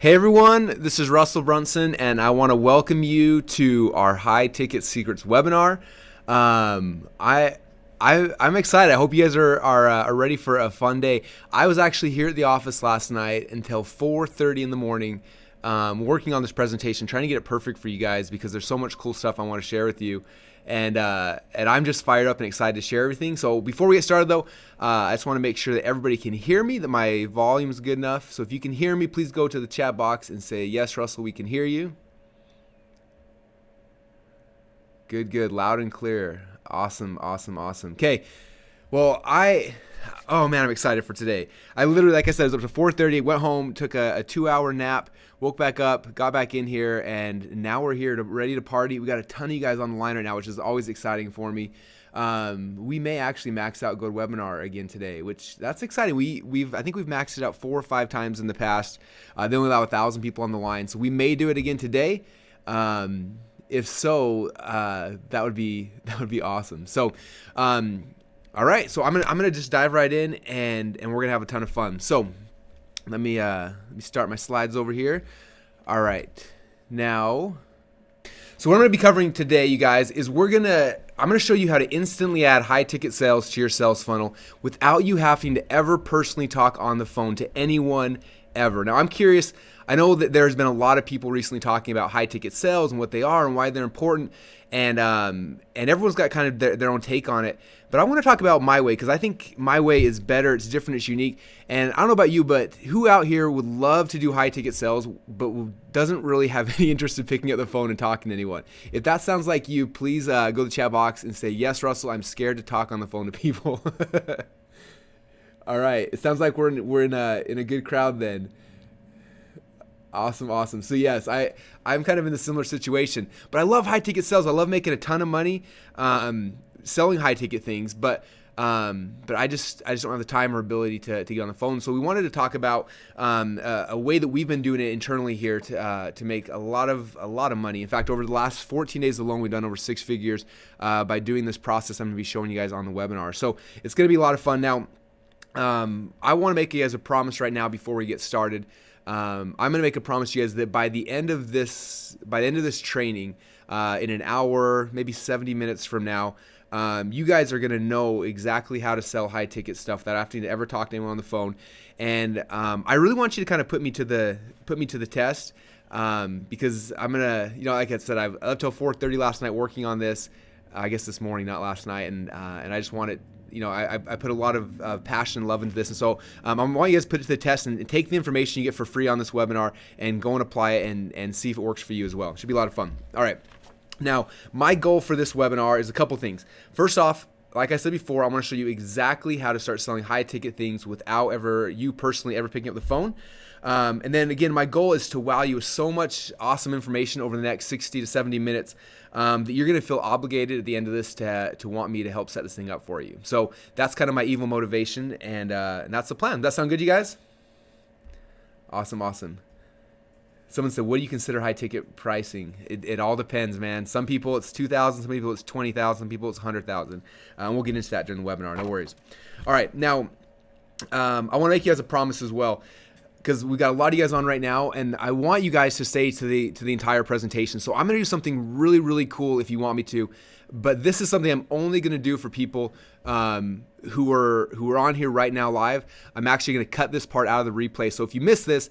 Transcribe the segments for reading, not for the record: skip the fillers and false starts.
Hey everyone, this is Russell Brunson, and I want to welcome you to our High Ticket Secrets webinar. Um, I, I'm excited. I hope you guys are ready for a fun day. I was actually here at the office last night until 4:30 in the morning, working on this presentation, trying to get it perfect for you guys because there's so much cool stuff I want to share with you. And I'm just fired up and excited to share everything. So before we get started though, I just want to make sure that everybody can hear me, that my volume is good enough. So if you can hear me, please go to the chat box and say, yes, Russell, we can hear you. Good, loud and clear. Awesome. Okay, well, oh man, I'm excited for today. I literally, like I said, it was up to 4:30, went home, took a 2-hour nap, woke back up, got back in here, and now we're here ready to party. We got a ton of you guys on the line right now, which is always exciting for me. We may actually max out GoToWebinar again today, which that's exciting. I think we've maxed it out 4 or 5 times in the past. They only allow 1,000 people on the line, so we may do it again today. If so, that would be awesome. So, all right, so I'm gonna just dive right in, and we're gonna have a ton of fun. So let me start my slides over here. All right, now, so what I'm gonna be covering today, you guys, is I'm gonna show you how to instantly add high ticket sales to your sales funnel without you having to ever personally talk on the phone to anyone ever. Now, I'm curious. I know that there's been a lot of people recently talking about high ticket sales and what they are and why they're important, and everyone's got kind of their own take on it. But I want to talk about my way because I think my way is better. It's different. It's unique. And I don't know about you, but who out here would love to do high ticket sales but doesn't really have any interest in picking up the phone and talking to anyone? If that sounds like you, please go to the chat box and say, yes, Russell, I'm scared to talk on the phone to people. All right. It sounds like we're in a good crowd then. Awesome. So yes, I'm kind of in a similar situation, but I love high ticket sales. I love making a ton of money selling high ticket things, but I just don't have the time or ability to get on the phone. So we wanted to talk about a way that we've been doing it internally here to make a lot of money. In fact, over the last 14 days alone, we've done over 6 figures by doing this process. I'm going to be showing you guys on the webinar. So it's going to be a lot of fun. Now, I want to make you guys a promise right now before we get started. I'm going to make a promise to you guys that by the end of this training, in an hour, maybe 70 minutes from now, you guys are going to know exactly how to sell high ticket stuff without having to ever talk to anyone on the phone. And I really want you to kind of put me to the test, because I'm gonna, like I said, I've up till 4:30 last night working on this. I guess this morning, not last night, and I just want it. I put a lot of passion and love into this, and so I want you guys to put it to the test and take the information you get for free on this webinar and go and apply it and see if it works for you as well. It should be a lot of fun. All right. Now, my goal for this webinar is a couple things. First off, like I said before, I want to show you exactly how to start selling high ticket things without you personally ever picking up the phone. And then again, my goal is to wow you with so much awesome information over the next 60 to 70 minutes that you're going to feel obligated at the end of this to want me to help set this thing up for you. So that's kind of my evil motivation, and that's the plan. Does that sound good, you guys? Awesome. Someone said, what do you consider high ticket pricing? It all depends, man. Some people it's 2,000, some people it's 20,000, some people it's 100,000. We'll get into that during the webinar, no worries. All right, now I want to make you guys a promise as well, because we got a lot of you guys on right now, and I want you guys to stay to the entire presentation. So I'm going to do something really cool if you want me to, but this is something I'm only going to do for people who are on here right now live. I'm actually going to cut this part out of the replay. So if you miss this,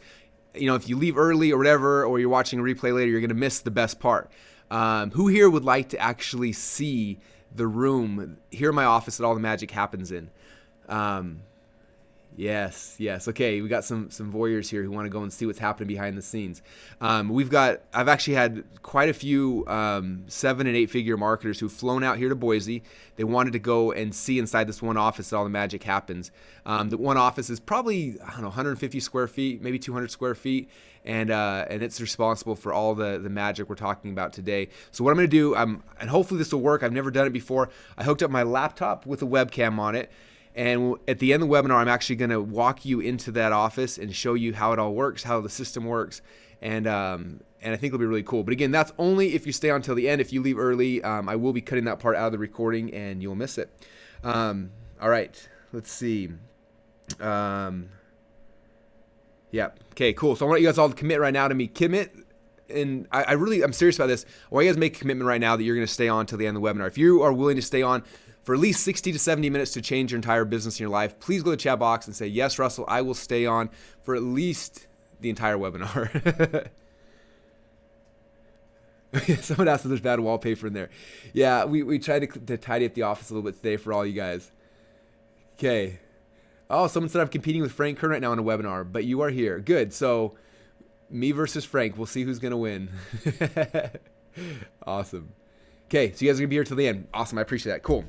if you leave early or whatever, or you're watching a replay later, you're going to miss the best part. Who here would like to actually see the room here in my office that all the magic happens in? Yes. Okay, we got some voyeurs here who want to go and see what's happening behind the scenes. I've actually had quite a few 7 and 8 figure marketers who've flown out here to Boise. They wanted to go and see inside this one office that all the magic happens. The one office is probably, 150 square feet, maybe 200 square feet, and it's responsible for all the magic we're talking about today. So what I'm going to do, and hopefully this will work. I've never done it before. I hooked up my laptop with a webcam on it. And at the end of the webinar, I'm actually going to walk you into that office and show you how it all works, how the system works, and I think it'll be really cool. But again, that's only if you stay on till the end. If you leave early, I will be cutting that part out of the recording, and you'll miss it. All right, let's see. Yeah, Yeah. Okay, cool. So I want you guys all to commit right now to me. Commit, and I'm serious about this. I want you guys to make a commitment right now that you're going to stay on till the end of the webinar. If you are willing to stay on for at least 60 to 70 minutes to change your entire business in your life, please go to the chat box and say, yes, Russell, I will stay on for at least the entire webinar. Someone asked if there's bad wallpaper in there. Yeah, we tried to tidy up the office a little bit today for all you guys. Okay. Oh, someone said I'm competing with Frank Kern right now in a webinar, but you are here. Good. So me versus Frank. We'll see who's going to win. Awesome. Okay, so you guys are going to be here till the end. Awesome. I appreciate that. Cool.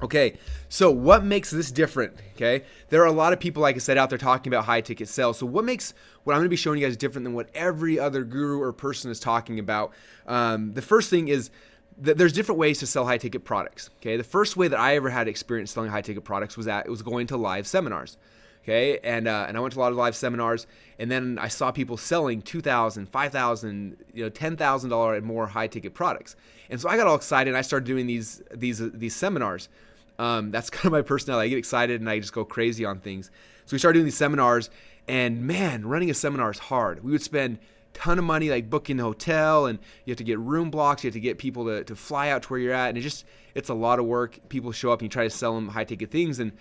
Okay, so what makes this different? Okay, there are a lot of people, like I said, out there talking about high ticket sales. So what makes what I'm going to be showing you guys different than what every other guru or person is talking about? The first thing is that there's different ways to sell high ticket products. Okay, the first way that I ever had experience selling high ticket products was going to live seminars. Okay, and I went to a lot of live seminars, and then I saw people selling $2,000, $5,000, $10,000 and more high ticket products. And so I got all excited and I started doing these seminars. That's kind of my personality. I get excited and I just go crazy on things. So we started doing these seminars, and man, running a seminar is hard. We would spend a ton of money like booking the hotel, and you have to get room blocks. You have to get people to fly out to where you're at. And it's a lot of work. People show up and you try to sell them high ticket things, and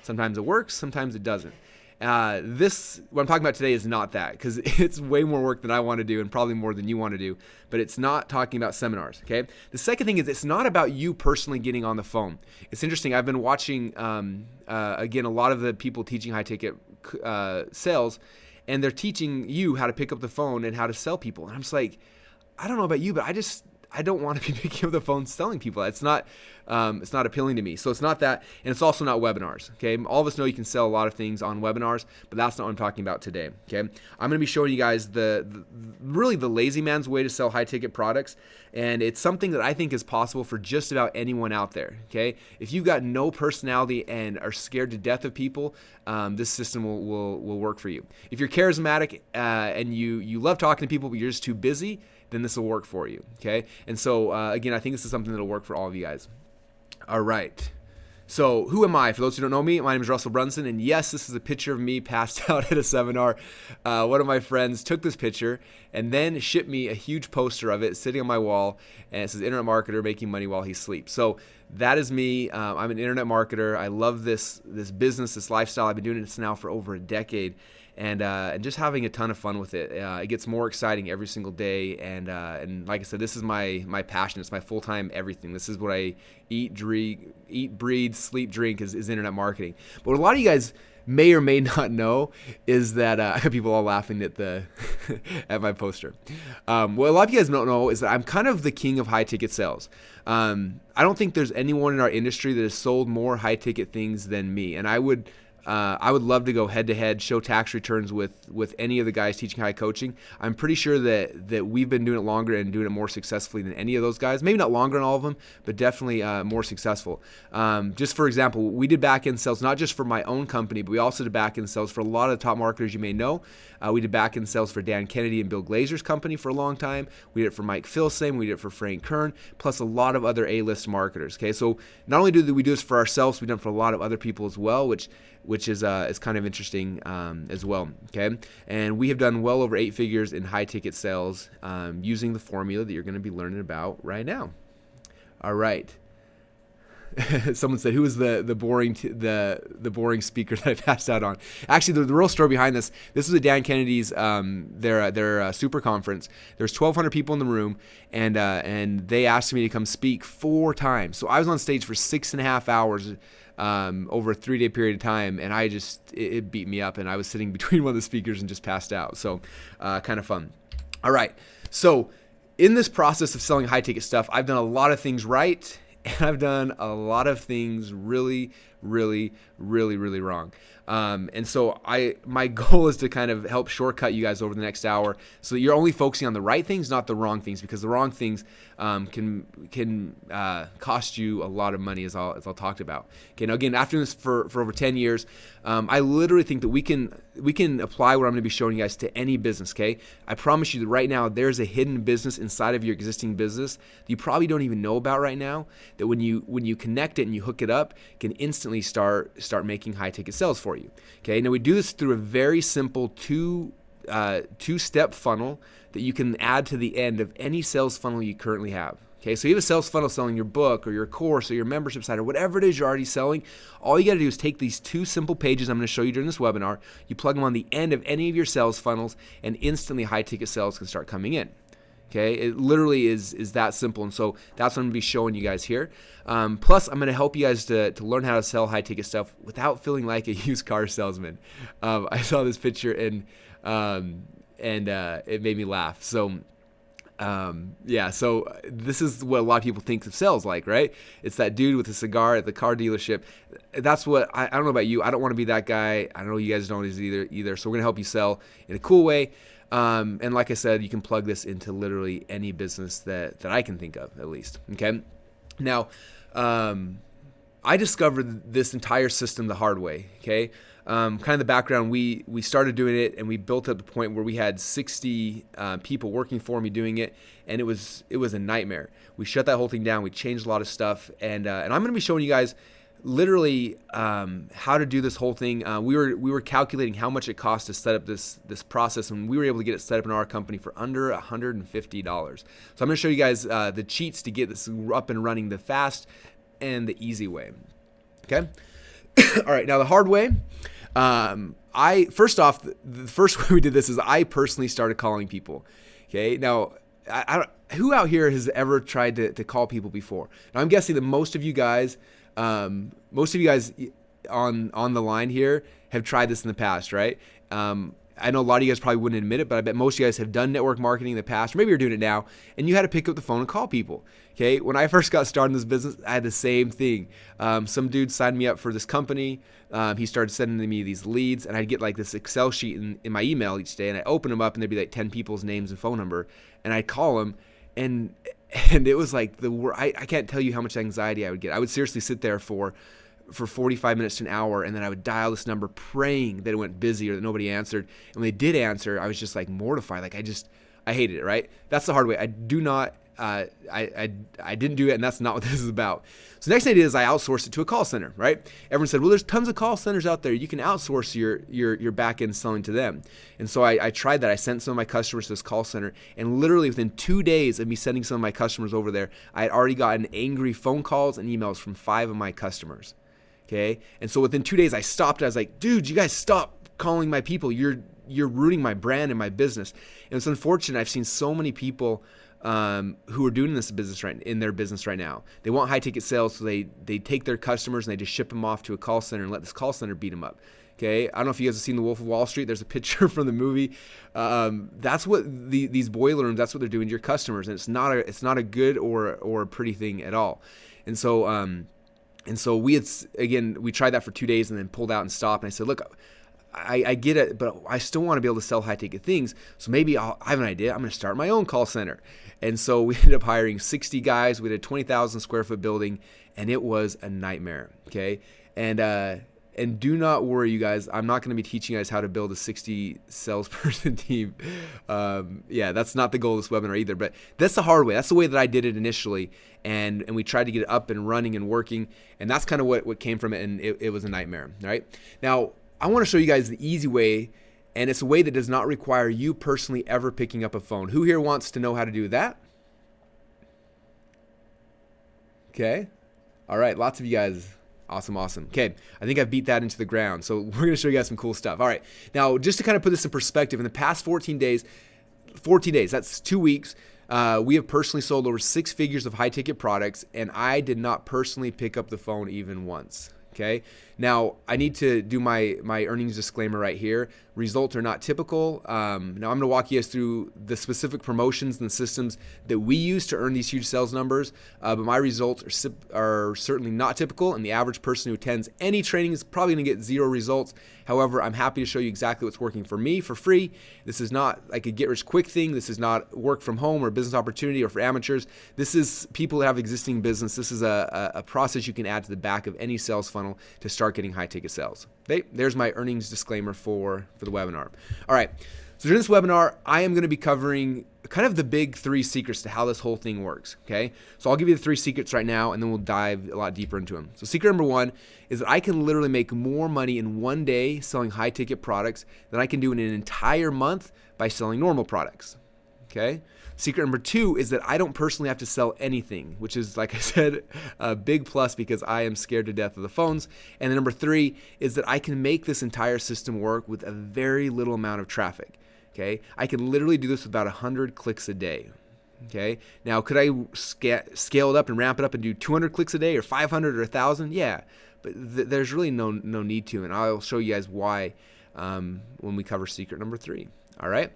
sometimes it works, sometimes it doesn't. What I'm talking about today is not that, because it's way more work than I want to do and probably more than you want to do, but it's not talking about seminars, okay? The second thing is it's not about you personally getting on the phone. It's interesting. I've been watching, again, a lot of the people teaching high ticket sales, and they're teaching you how to pick up the phone and how to sell people. And I'm just like, I don't know about you, but I don't want to be picking up the phone selling people. It's not appealing to me. So it's not that, and it's also not webinars. Okay, all of us know you can sell a lot of things on webinars, but that's not what I'm talking about today. Okay, I'm going to be showing you guys really the lazy man's way to sell high ticket products, and it's something that I think is possible for just about anyone out there. Okay, if you've got no personality and are scared to death of people, this system will work for you. If you're charismatic and you love talking to people, but you're just too busy, then this will work for you, okay? And so, again, I think this is something that will work for all of you guys. All right. So who am I? For those who don't know me, my name is Russell Brunson, and yes, this is a picture of me passed out at a seminar. One of my friends took this picture and then shipped me a huge poster of it sitting on my wall, and it says Internet Marketer Making Money While He Sleeps. So that is me. I'm an internet marketer. I love this business, this lifestyle. I've been doing this now for over a decade. And just having a ton of fun with it. It gets more exciting every single day, and like I said, this is my passion. It's my full-time everything. This is what I eat, breathe, sleep, drink is internet marketing. But what a lot of you guys may or may not know is that I have people all laughing at at my poster. What a lot of you guys don't know is that I'm kind of the king of high ticket sales. I don't think there's anyone in our industry that has sold more high ticket things than me, and I would love to go head-to-head, show tax returns with any of the guys teaching high coaching. I'm pretty sure that we've been doing it longer and doing it more successfully than any of those guys. Maybe not longer than all of them, but definitely more successful. Just for example, we did back-end sales not just for my own company, but we also did back-end sales for a lot of the top marketers you may know. We did back-end sales for Dan Kennedy and Bill Glazer's company for a long time. We did it for Mike Filsaime. We did it for Frank Kern, plus a lot of other A-list marketers. Okay, so not only do we do this for ourselves, we've done it for a lot of other people as well, which is kind of interesting as well. Okay, and we have done well over 8 figures in high ticket sales using the formula that you're going to be learning about right now. All right. Someone said, "Who is the boring speaker that I passed out on?" Actually, the real story behind this was at Dan Kennedy's their super conference. There's 1,200 people in the room, and they asked me to come speak 4 times. So I was on stage for 6.5 hours. Over a 3-day period of time, and it beat me up, and I was sitting between one of the speakers and just passed out. So kind of fun. All right. So in this process of selling high ticket stuff, I've done a lot of things right, and I've done a lot of things really, really, really, really wrong. And so my goal is to kind of help shortcut you guys over the next hour so that you're only focusing on the right things, not the wrong things, because the wrong things can cost you a lot of money, as I'll talk about. Okay, now again, after this for over 10 years, I literally think that we can apply what I'm going to be showing you guys to any business. Okay, I promise you that right now there's a hidden business inside of your existing business that you probably don't even know about right now, that when you connect it and you hook it up, can instantly instantly start making high ticket sales for you. Okay, now we do this through a very simple two-step funnel that you can add to the end of any sales funnel you currently have. Okay, so you have a sales funnel selling your book or your course or your membership site or whatever it is you're already selling. All you got to do is take these two simple pages I'm going to show you during this webinar, you plug them on the end of any of your sales funnels, and instantly high ticket sales can start coming in. Okay, it literally is that simple, and so that's what I'm going to be showing you guys here. Plus, I'm going to help you guys to learn how to sell high ticket stuff without feeling like a used car salesman. I saw this picture and it made me laugh. So yeah, so this is what a lot of people think of sales like, right? It's that dude with a cigar at the car dealership. That's what I don't know about you. I don't want to be that guy. I know you guys don't either. So we're gonna help you sell in a cool way. And like I said, you can plug this into literally any business that I can think of, at least. Okay. Now, I discovered this entire system the hard way. Okay. Kind of the background, we started doing it and we built up the point where we had 60 people working for me doing it, and it was a nightmare. We shut that whole thing down. We changed a lot of stuff, and I'm going to be showing you guys literally how to do this whole thing. We were calculating how much it cost to set up this process, and we were able to get it set up in our company for under $150. So I'm going to show you guys the cheats to get this up and running the fast and the easy way. Okay. All right. Now the hard way. First off, the first way we did this is I personally started calling people. Okay. Now, who out here has ever tried to call people before? Now, I'm guessing that most of you guys on the line here have tried this in the past, right? I know a lot of you guys probably wouldn't admit it, but I bet most of you guys have done network marketing in the past, or maybe you're doing it now, and you had to pick up the phone and call people. Okay, when I first got started in this business, I had the same thing. Some dude signed me up for this company. He started sending me these leads, and I'd get like this Excel sheet in my email each day, and I'd open them up, and there'd be like 10 people's names and phone number, and I'd call them, and it was like I can't tell you how much anxiety I would get. I would seriously sit there for 45 minutes to an hour, and then I would dial this number praying that it went busy or that nobody answered. And when they did answer, I was just like mortified. Like I hated it, right? That's the hard way. I didn't do it, and that's not what this is about. So the next thing I did is I outsourced it to a call center, right? Everyone said, well, there's tons of call centers out there. You can outsource your back end selling to them. And so I tried that. I sent some of my customers to this call center, and literally within 2 days of me sending some of my customers over there, I had already gotten angry phone calls and emails from 5 of my customers. Okay. And so within 2 days I stopped. I was like, dude, you guys stop calling my people. You're ruining my brand and my business. And it's unfortunate. I've seen so many people who are doing this business in their business right now. They want high ticket sales, so they take their customers and they just ship them off to a call center and let this call center beat them up. Okay, I don't know if you guys have seen The Wolf of Wall Street. There's a picture from the movie. That's what these boiler rooms. That's what they're doing to your customers, and it's not a good or a pretty thing at all. And so we tried that for 2 days and then pulled out and stopped. And I said, look, I get it, but I still want to be able to sell high ticket things. So maybe I have an idea. I'm going to start my own call center. And so we ended up hiring 60 guys. We had a 20,000 square foot building, and it was a nightmare. Okay. And do not worry, you guys. I'm not going to be teaching you guys how to build a 60 salesperson team. Yeah, that's not the goal of this webinar either. But that's the hard way. That's the way that I did it initially, and we tried to get it up and running and working. And that's kind of what came from it. And it was a nightmare. All right. Now I want to show you guys the easy way, and it's a way that does not require you personally ever picking up a phone. Who here wants to know how to do that? Okay. All right. Lots of you guys. Awesome. Okay, I think I've beat that into the ground. So we're going to show you guys some cool stuff. All right, now just to kind of put this in perspective, in the past 14 days, that's 2 weeks, we have personally sold over 6 figures of high ticket products, and I did not personally pick up the phone even once. Okay. Now I need to do my earnings disclaimer right here. Results are not typical. Now I'm going to walk you guys through the specific promotions and systems that we use to earn these huge sales numbers. But my results are certainly not typical, and the average person who attends any training is probably going to get 0 results. However, I'm happy to show you exactly what's working for me for free. This is not like a get-rich-quick thing. This is not work from home or business opportunity or for amateurs. This is people that have existing business. This is a process you can add to the back of any sales funnel to start getting high-ticket sales. Okay, there's my earnings disclaimer for the webinar. All right, so during this webinar, I am going to be covering kind of the big 3 secrets to how this whole thing works, okay? So I'll give you the 3 secrets right now, and then we'll dive a lot deeper into them. So secret number 1 is that I can literally make more money in one day selling high-ticket products than I can do in an entire month by selling normal products, okay? Secret number 2 is that I don't personally have to sell anything, which is, like I said, a big plus because I am scared to death of the phones. And then number 3 is that I can make this entire system work with a very little amount of traffic. Okay, I can literally do this with about 100 clicks a day. Okay, now could I scale it up and ramp it up and do 200 clicks a day or 500 or 1,000? Yeah, but there's really no need to, and I'll show you guys why when we cover secret number 3. All right.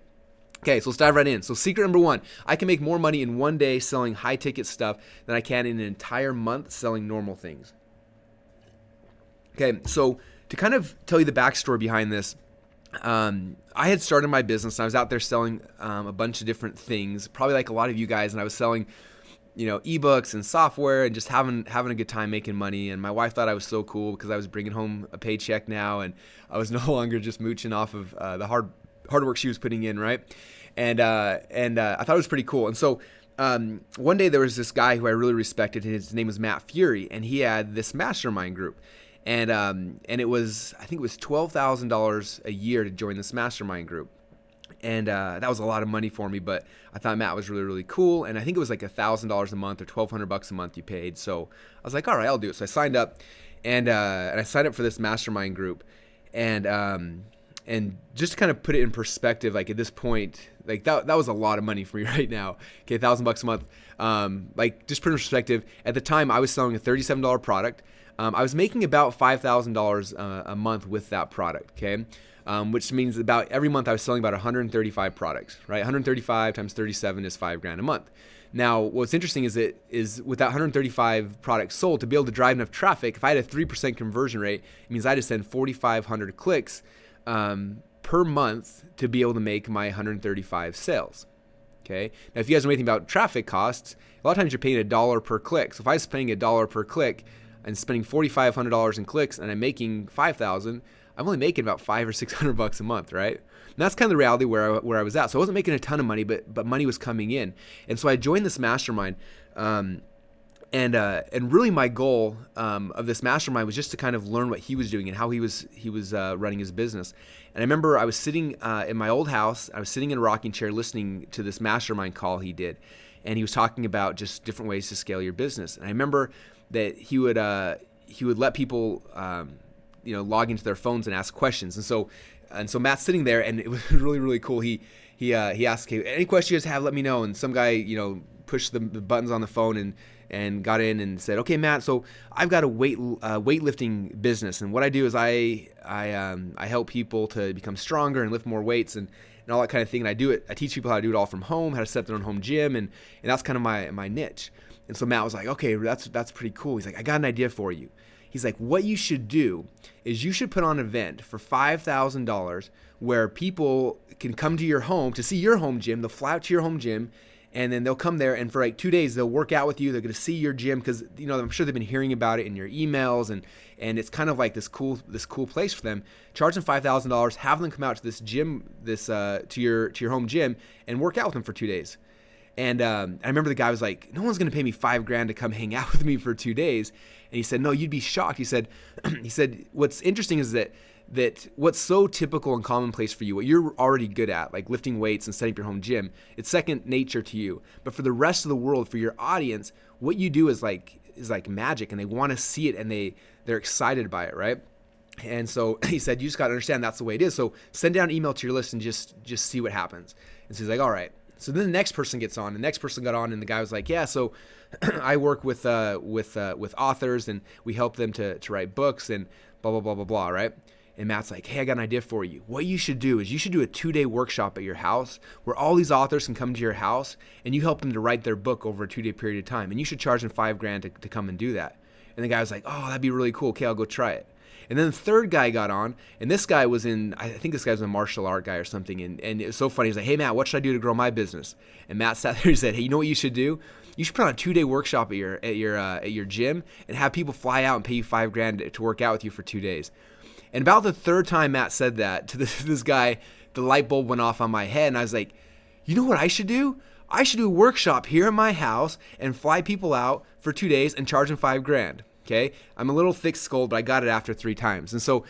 Okay, so let's dive right in. So secret number 1, I can make more money in one day selling high ticket stuff than I can in an entire month selling normal things. Okay, so to kind of tell you the backstory behind this, I had started my business and I was out there selling a bunch of different things, probably like a lot of you guys, and I was selling, ebooks and software and just having a good time making money. And my wife thought I was so cool because I was bringing home a paycheck now, and I was no longer just mooching off of the hard work she was putting in, right? And I thought it was pretty cool. And so one day there was this guy who I really respected. His name was Matt Fury, and he had this mastermind group. And it was, I think it was $12,000 a year to join this mastermind group. And that was a lot of money for me, but I thought Matt was really, really cool. And I think it was like $1,000 a month or $1,200 a month you paid. So I was like, all right, I'll do it. So I signed up, and I signed up for this mastermind group. And just to kind of put it in perspective, like at this point, like that was a lot of money for me right now. Okay, $1,000 a month. Like just put it in perspective, at the time I was selling a $37 product. I was making about $5,000 a month with that product, okay? Which means about every month I was selling about 135 products, right? 135 times 37 is $5,000 a month. Now, what's interesting is with that 135 products sold, to be able to drive enough traffic, if I had a 3% conversion rate, it means I had to send 4,500 clicks per month to be able to make my 135 sales. Okay. Now, if you guys know anything about traffic costs, a lot of times you're paying $1 per click. So if I was paying $1 per click and spending $4,500 in clicks, and I'm making 5,000, I'm only making about $500 or $600 a month, right? And that's kind of the reality where I was at. So I wasn't making a ton of money, but money was coming in. And so I joined this mastermind, and really my goal of this mastermind was just to kind of learn what he was doing and how he was running his business. And I remember I was sitting in my old house. I was sitting in a rocking chair listening to this mastermind call he did, and he was talking about just different ways to scale your business. And I remember that he would let people log into their phones and ask questions. And so Matt's sitting there, and it was really, really cool. He asked, "Hey, any questions you guys have, let me know." And some guy pushed the buttons on the phone and got in and said, "Okay, Matt, so I've got a weightlifting business, and what I do is I help people to become stronger and lift more weights and all that kind of thing. And I teach people how to do it all from home, how to set their own home gym, and that's kind of my niche." And so Matt was like, "Okay, that's pretty cool." He's like, "I got an idea for you." He's like, "What you should do is you should put on an event for $5,000 where people can come to your home to see your home gym. They'll fly out to your home gym, and then they'll come there, and for like 2 days they'll work out with you. They're going to see your gym because I'm sure they've been hearing about it in your emails, and it's kind of like this cool place for them. Charge them $5,000, have them come out to this gym, to your home gym, and work out with them for 2 days." And I remember the guy was like, "No one's going to pay me $5,000 to come hang out with me for 2 days." And he said, "No, you'd be shocked." He said, "What's interesting is that what's so typical and commonplace for you, what you're already good at, like lifting weights and setting up your home gym, it's second nature to you. But for the rest of the world, for your audience, what you do is like magic, and they want to see it, and they're excited by it, right?" And so he said, "You just got to understand that's the way it is. So send down an email to your list and just see what happens." And so he's like, "All right." So then the next person gets on. The next person got on, and the guy was like, "Yeah, so I work with authors, and we help them to write books and blah blah blah blah blah, right?" And Matt's like, "Hey, I got an idea for you. What you should do is you should do a 2-day workshop at your house where all these authors can come to your house, and you help them to write their book over a 2-day period of time. And you should charge them $5,000 to come and do that." And the guy was like, "Oh, that'd be really cool. Okay, I'll go try it." And then the third guy got on, and this guy was I think this guy was a martial art guy or something, and it was so funny. He's like, "Hey, Matt, what should I do to grow my business?" And Matt sat there and said, "Hey, you know what you should do? You should put on a 2-day workshop at your gym and have people fly out and pay you $5,000 to work out with you for 2 days." And about the third time Matt said that to this guy, the light bulb went off on my head, and I was like, you know what I should do? I should do a workshop here in my house and fly people out for 2 days and charge them $5,000. Okay. I'm a little thick-skulled, but I got it after 3 times. And so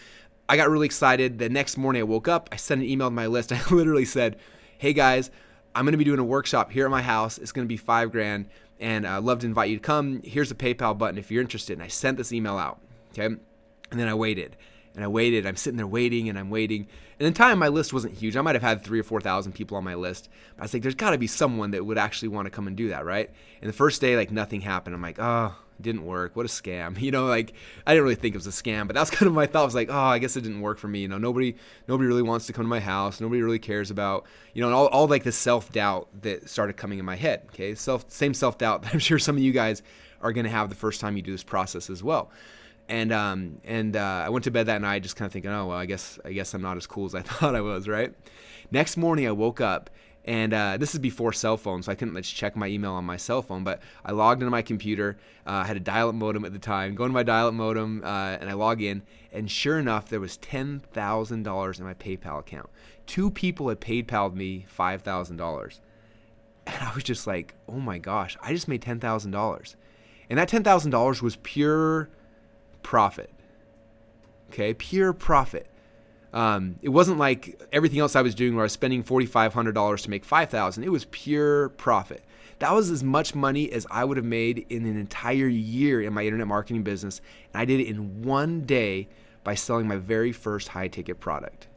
I got really excited. The next morning I woke up, I sent an email to my list. I literally said, hey guys, I'm going to be doing a workshop here at my house. It's going to be $5,000 and I'd love to invite you to come. Here's a PayPal button if you're interested. And I sent this email out. Okay. And then I waited. And I waited. I'm sitting there waiting and I'm waiting. And in time, my list wasn't huge. I might have had 3,000 or 4,000 people on my list. But I was like, there's got to be someone that would actually want to come and do that, right? And the first day, like nothing happened. I'm like, oh, it didn't work. What a scam. You know, like I didn't really think it was a scam, but that's kind of my thought. I was like, oh, I guess it didn't work for me. You know, nobody really wants to come to my house. Nobody really cares about, you know, and all like the self-doubt that started coming in my head. Okay, same self-doubt that I'm sure some of you guys are going to have the first time you do this process as well. And I went to bed that night just kind of thinking, oh, well, I guess I'm not as cool as I thought I was, right? Next morning I woke up, and this is before cell phones, so I couldn't just check my email on my cell phone, but I logged into my computer. I had a dial-up modem at the time. Go into my dial-up modem, and I log in, and sure enough, there was $10,000 in my PayPal account. 2 people had PayPal'd me $5,000. And I was just like, oh my gosh, I just made $10,000. And that $10,000 was pure profit. Okay, pure profit. It wasn't like everything else I was doing where I was spending $4,500 to make $5,000. It was pure profit. That was as much money as I would have made in an entire year in my internet marketing business. And I did it in 1 day by selling my very first high ticket product.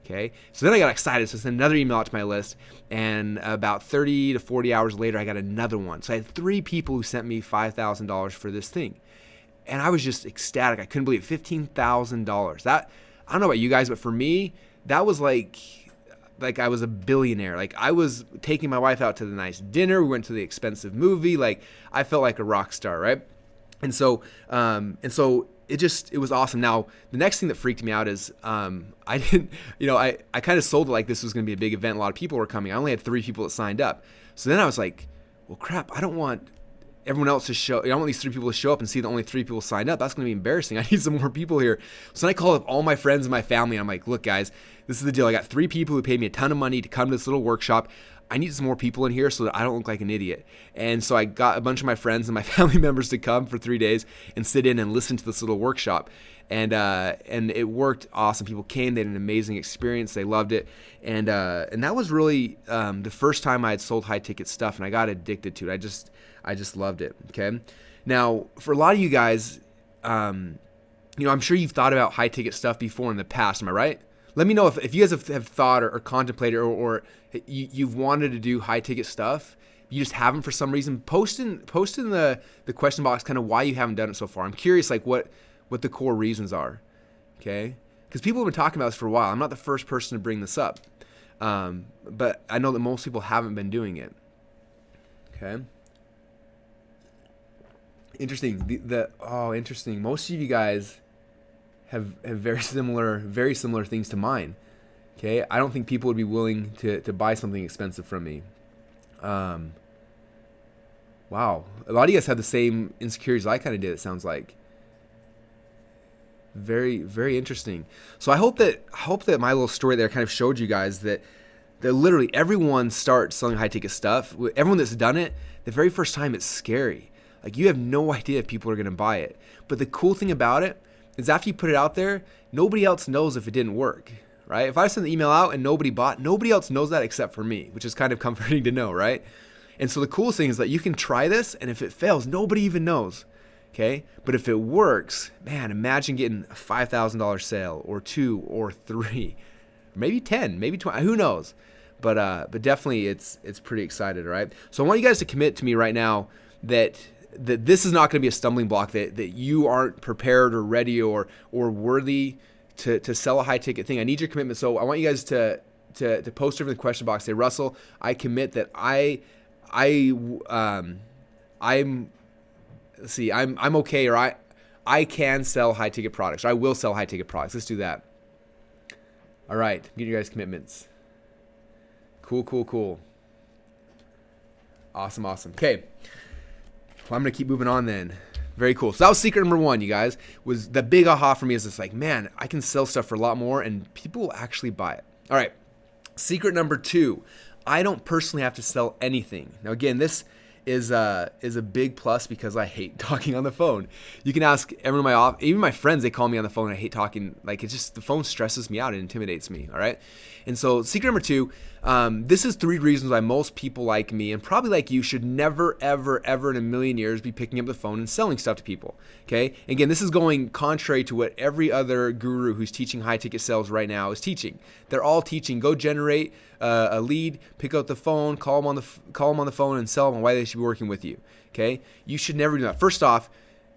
Okay, so then I got excited. So I sent another email out to my list, and about 30 to 40 hours later, I got another one. So I had 3 people who sent me $5,000 for this thing. And I was just ecstatic. I couldn't believe it. $15,000. That, I don't know about you guys, but for me, that was like I was a billionaire. Like I was taking my wife out to the nice dinner. We went to the expensive movie. Like I felt like a rock star, right? And so it was awesome. Now, the next thing that freaked me out is I didn't, you know, I kind of sold it like this was going to be a big event. A lot of people were coming. I only had 3 people that signed up. So then I was like, well, crap, I don't want everyone else to show. I don't want these 3 people to show up and see that only 3 people signed up. That's going to be embarrassing. I need some more people here. So then I called up all my friends and my family. And I'm like, look, guys, this is the deal. I got 3 people who paid me a ton of money to come to this little workshop. I need some more people in here so that I don't look like an idiot. And so I got a bunch of my friends and my family members to come for 3 days and sit in and listen to this little workshop. And it worked awesome. People came. They had an amazing experience. They loved it. And that was really the first time I had sold high ticket stuff, and I got addicted to it. I just loved it. Okay. Now, for a lot of you guys, you know, I'm sure you've thought about high ticket stuff before in the past. Am I right? Let me know if you guys have thought or contemplated or you've wanted to do high ticket stuff. You just haven't for some reason. Post in the question box kind of why you haven't done it so far. I'm curious, like what the core reasons are. Okay. Because people have been talking about this for a while. I'm not the first person to bring this up. But I know that most people haven't been doing it. Okay. Interesting. Interesting. Most of you guys have very similar things to mine. Okay. I don't think people would be willing to buy something expensive from me. Wow. A lot of you guys have the same insecurities I kind of did, it sounds like. Very, very interesting. So I hope that my little story there kind of showed you guys that literally everyone starts selling high ticket stuff. Everyone that's done it, the very first time, it's scary. Like you have no idea if people are going to buy it. But the cool thing about it is after you put it out there, nobody else knows if it didn't work, right? If I send the email out and nobody bought, nobody else knows that except for me, which is kind of comforting to know, right? And so the coolest thing is that you can try this, and if it fails, nobody even knows. Okay, but if it works, man, imagine getting a $5,000 sale, or 2, or 3, maybe 10, maybe 20. Who knows? But definitely, it's pretty excited, right? So I want you guys to commit to me right now that this is not going to be a stumbling block. That you aren't prepared or ready or worthy to sell a high ticket thing. I need your commitment. So I want you guys to post over in the question box. Say, Russell, I commit that I'm okay, or I can sell high ticket products, or I will sell high ticket products. Let's do that. All right, get your guys' commitments. Cool. Awesome. Okay, well, I'm gonna keep moving on then. Very cool. So that was secret number 1, you guys. Was the big aha for me is it's like, man, I can sell stuff for a lot more, and people will actually buy it. All right, secret number 2. I don't personally have to sell anything. Now, again, this is a big plus because I hate talking on the phone. You can ask everyone in my office, even my friends, they call me on the phone. I hate talking. Like, it's just, the phone stresses me out. It intimidates me. All right. And so secret number 2, this is 3 reasons why most people like me and probably like you should never, ever, ever in a million years be picking up the phone and selling stuff to people. Okay. Again, this is going contrary to what every other guru who's teaching high ticket sales right now is teaching. They're all teaching, go generate a lead, pick up the phone, call them on the phone and sell them on why they should be working with you. Okay. You should never do that. First off,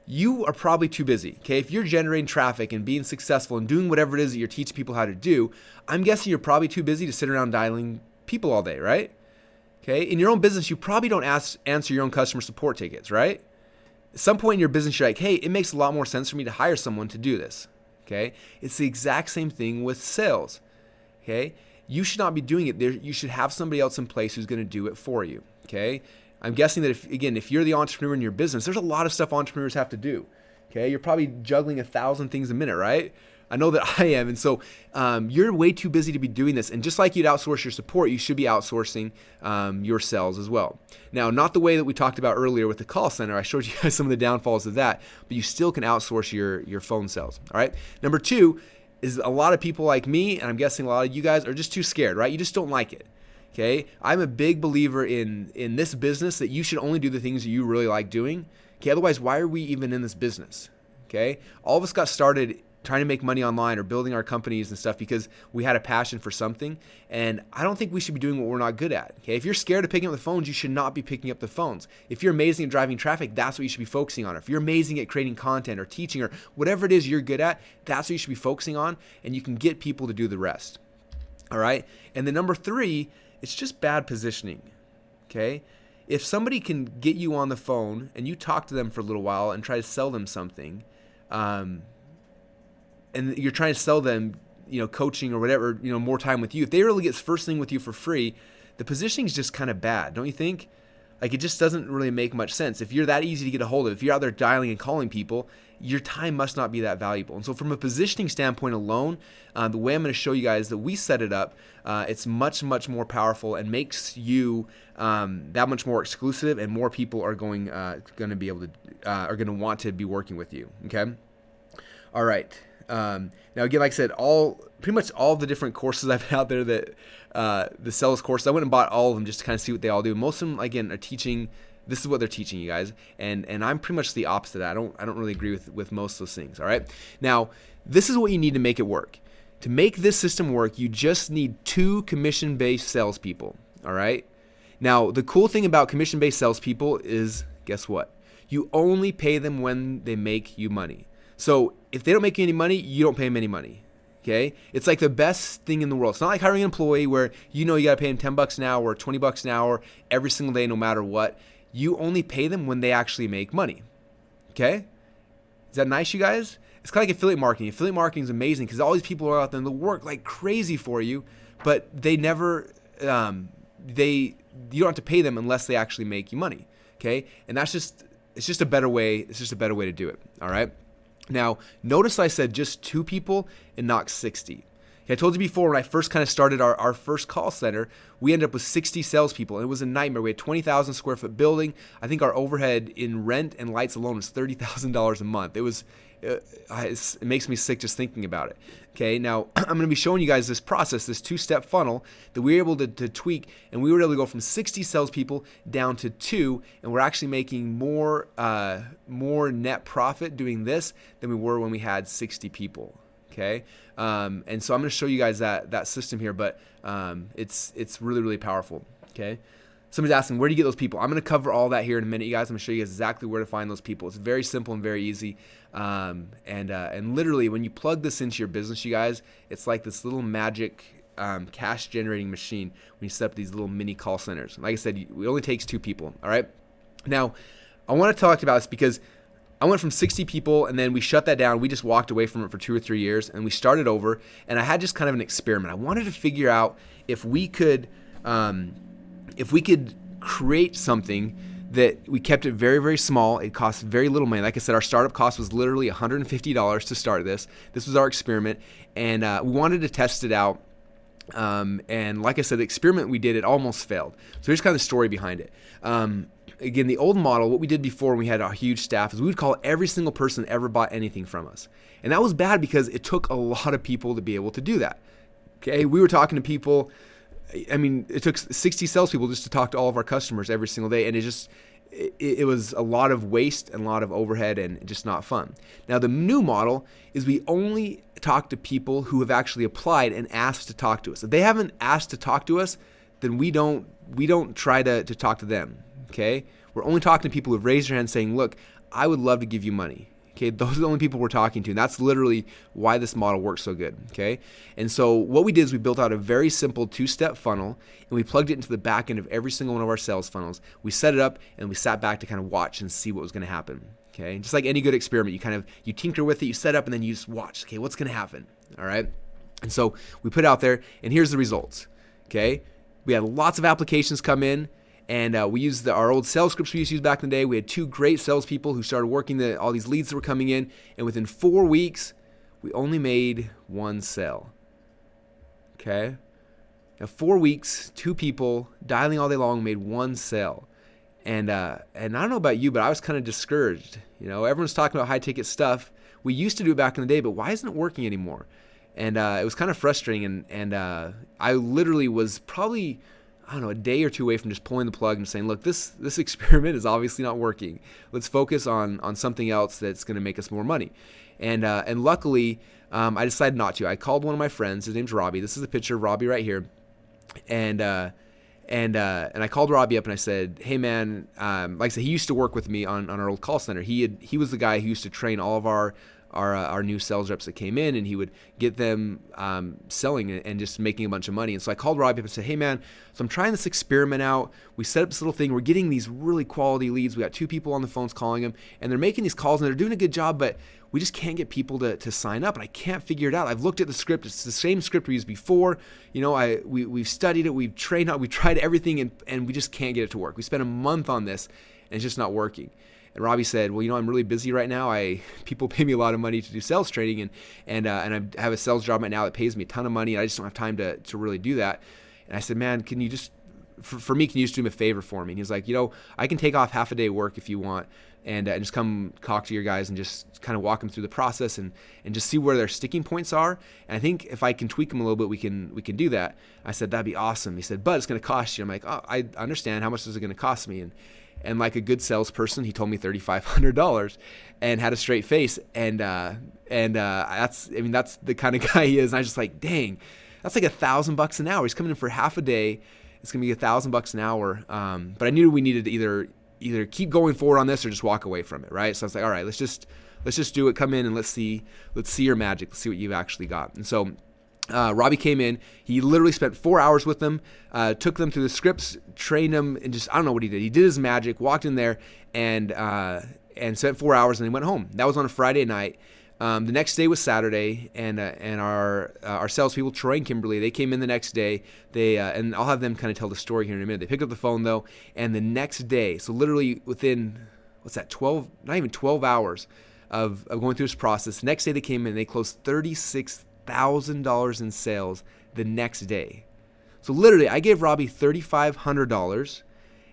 you are probably too busy. Okay. If you're generating traffic and being successful and doing whatever it is that you're teaching people how to do, I'm guessing you're probably too busy to sit around dialing people all day, right? Okay. In your own business, you probably don't answer your own customer support tickets, right? At some point in your business, you're like, hey, it makes a lot more sense for me to hire someone to do this. Okay. It's the exact same thing with sales. Okay. You should not be doing it there. You should have somebody else in place who's going to do it for you. Okay. I'm guessing that if you're the entrepreneur in your business, there's a lot of stuff entrepreneurs have to do. Okay. You're probably juggling 1,000 things a minute, right? I know that I am. And so you're way too busy to be doing this. And just like you'd outsource your support, you should be outsourcing your sales as well. Now, not the way that we talked about earlier with the call center. I showed you guys some of the downfalls of that, but you still can outsource your phone sales. All right. Number 2 is a lot of people like me, and I'm guessing a lot of you guys are just too scared, right? You just don't like it. Okay. I'm a big believer in this business that you should only do the things that you really like doing. Okay. Otherwise, why are we even in this business? Okay. All of us got started trying to make money online or building our companies and stuff because we had a passion for something. And I don't think we should be doing what we're not good at. Okay. If you're scared of picking up the phones, you should not be picking up the phones. If you're amazing at driving traffic, that's what you should be focusing on. If you're amazing at creating content or teaching or whatever it is you're good at, that's what you should be focusing on. And you can get people to do the rest. All right. And then number 3, it's just bad positioning. Okay. If somebody can get you on the phone and you talk to them for a little while and try to sell them something, and you're trying to sell them, coaching or whatever, more time with you. If they really get first thing with you for free, the positioning is just kind of bad, don't you think? Like, it just doesn't really make much sense. If you're that easy to get a hold of, if you're out there dialing and calling people, your time must not be that valuable. And so from a positioning standpoint alone, the way I'm going to show you guys that we set it up, it's much, much more powerful and makes you that much more exclusive, and more people are going to be able to, are going to want to be working with you. Okay. All right. Now, again, like I said, pretty much all the different courses I've had out there that the sales courses, I went and bought all of them just to kind of see what they all do. Most of them, again, are teaching. This is what they're teaching you guys, and I'm pretty much the opposite of that. I don't really agree with most of those things. All right. Now, this is what you need to make it work. To make this system work, you just need 2 commission-based salespeople. All right. Now, the cool thing about commission-based salespeople is, guess what? You only pay them when they make you money. So if they don't make you any money, you don't pay them any money. Okay. It's like the best thing in the world. It's not like hiring an employee where you got to pay them $10 an hour or $20 an hour every single day, no matter what. You only pay them when they actually make money. Okay. Is that nice, you guys? It's kind of like affiliate marketing. Affiliate marketing is amazing because all these people are out there and they'll work like crazy for you, but they never, you don't have to pay them unless they actually make you money. Okay. And it's just a better way. It's just a better way to do it. All right. Now, notice I said just 2 people and not 60. Okay, I told you before when I first kind of started our first call center, we ended up with 60 salespeople. And it was a nightmare. We had 20,000 square foot building. I think our overhead in rent and lights alone was $30,000 a month. It makes me sick just thinking about it. Okay, now I'm going to be showing you guys this process, this 2-step funnel that we were able to tweak, and we were able to go from 60 salespeople down to 2, and we're actually making more net profit doing this than we were when we had 60 people. Okay, and so I'm going to show you guys that system here, but it's really, really powerful. Okay. Somebody's asking, where do you get those people? I'm going to cover all that here in a minute, you guys. I'm going to show you guys exactly where to find those people. It's very simple and very easy. And literally, when you plug this into your business, you guys, it's like this little magic cash generating machine when you set up these little mini call centers. Like I said, it only takes 2 people. All right. Now, I want to talk about this because I went from 60 people and then we shut that down. We just walked away from it for 2 or 3 years and we started over. And I had just kind of an experiment. I wanted to figure out if we could create something that we kept it very, very small. It cost very little money. Like I said, our startup cost was literally $150 to start this. This was our experiment, and we wanted to test it out And like I said, the experiment we did, it almost failed. So here's kind of the story behind it. Again, the old model, what we did before when we had a huge staff is we would call every single person that ever bought anything from us. And that was bad because it took a lot of people to be able to do that. Okay, we were talking to people. I mean, it took 60 salespeople just to talk to all of our customers every single day. And it was a lot of waste and a lot of overhead and just not fun. Now, the new model is we only talk to people who have actually applied and asked to talk to us. If they haven't asked to talk to us, then we don't try to talk to them. Okay, we're only talking to people who've raised their hand saying, look, I would love to give you money. Okay, those are the only people we're talking to. And that's literally why this model works so good. Okay, and so what we did is we built out a very simple 2-step funnel, and we plugged it into the back end of every single one of our sales funnels. We set it up, and we sat back to kind of watch and see what was going to happen. Okay, just like any good experiment, you tinker with it, you set up, and then you just watch. Okay, what's going to happen? All right, and so we put it out there, and here's the results. Okay, we had lots of applications come in. And we used our old sales scripts we used to use back in the day. We had 2 great salespeople who started working all these leads that were coming in. And within 4 weeks, we only made 1 sale. Okay? Now, 4 weeks, 2 people dialing all day long made 1 sale. And I don't know about you, but I was kind of discouraged. You know, everyone's talking about high ticket stuff. We used to do it back in the day, but why isn't it working anymore? And it was kind of frustrating. And I literally was probably, I don't know, a day or 2 away from just pulling the plug and saying, look, this experiment is obviously not working. Let's focus on something else that's going to make us more money. And luckily, I decided not to. I called one of my friends. His name's Robbie. This is a picture of Robbie right here. And I called Robbie up and I said, hey man, like I said, he used to work with me on our old call center. He was the guy who used to train all of our new sales reps that came in, and he would get them selling and just making a bunch of money. And so I called Robbie up and said, hey man, so I'm trying this experiment out. We set up this little thing. We're getting these really quality leads. We got 2 people on the phones calling them, and they're making these calls and they're doing a good job, but we just can't get people to sign up, and I can't figure it out. I've looked at the script. It's the same script we used before. You know, we've studied it. We've trained out. We've tried everything, and we just can't get it to work. We spent a month on this, and it's just not working. And Robbie said, well, you know, I'm really busy right now. People pay me a lot of money to do sales training, and I have a sales job right now that pays me a ton of money, and I just don't have time to really do that. And I said, man, can you just, for me, can you just do me a favor for me? And he was like, you know, I can take off half a day work if you want, and just come talk to your guys and just kind of walk them through the process and just see where their sticking points are. And I think if I can tweak them a little bit, we can do that. I said, that'd be awesome. He said, but it's going to cost you. I'm like, oh, I understand. How much is it going to cost me? And like a good salesperson, he told me $3,500 and had a straight face. And that's the kind of guy he is. And I was just like, dang, that's like $1,000 an hour. He's coming in for half a day. It's going to be $1,000 an hour. But I knew we needed to either keep going forward on this or just walk away from it. Right. So I was like, all right, let's just do it. Come in and let's see your magic. Let's see what you've actually got. And so Robbie came in. He literally spent 4 hours with them, took them through the scripts, trained them, and just, I don't know what he did. He did his magic, walked in there, and spent 4 hours, and he went home. That was on a Friday night. The next day was Saturday, and our salespeople, Troy and Kimberly, they came in the next day. And I'll have them kind of tell the story here in a minute. They picked up the phone though, and the next day, so literally within 12 hours of going through this process, the next day they came in, they closed $36,000 in sales the next day. So literally, I gave Robbie $3,500,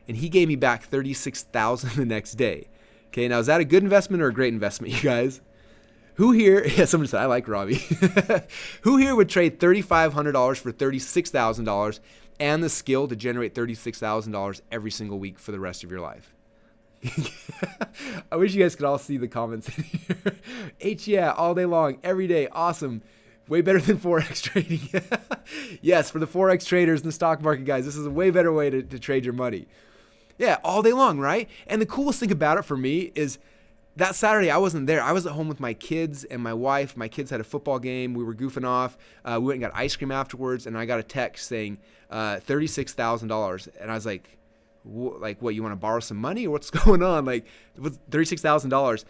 and he gave me back $36,000 the next day. Okay, now is that a good investment or a great investment, you guys? Who here? Yeah, someone said I like Robbie. Who here would trade $3,500 for $36,000 and the skill to generate $36,000 every single week for the rest of your life? I wish you guys could all see the comments in here. Yeah, all day long, every day, awesome. Way better than Forex trading. Yes, for the Forex traders in the stock market, guys, this is a way better way to trade your money. Yeah, all day long, right? And the coolest thing about it for me is that Saturday I wasn't there. I was at home with my kids and my wife. My kids had a football game. We were goofing off. We went and got ice cream afterwards, and I got a text saying $36,000. And I was like, what, you want to borrow some money or what's going on? Like, $36,000.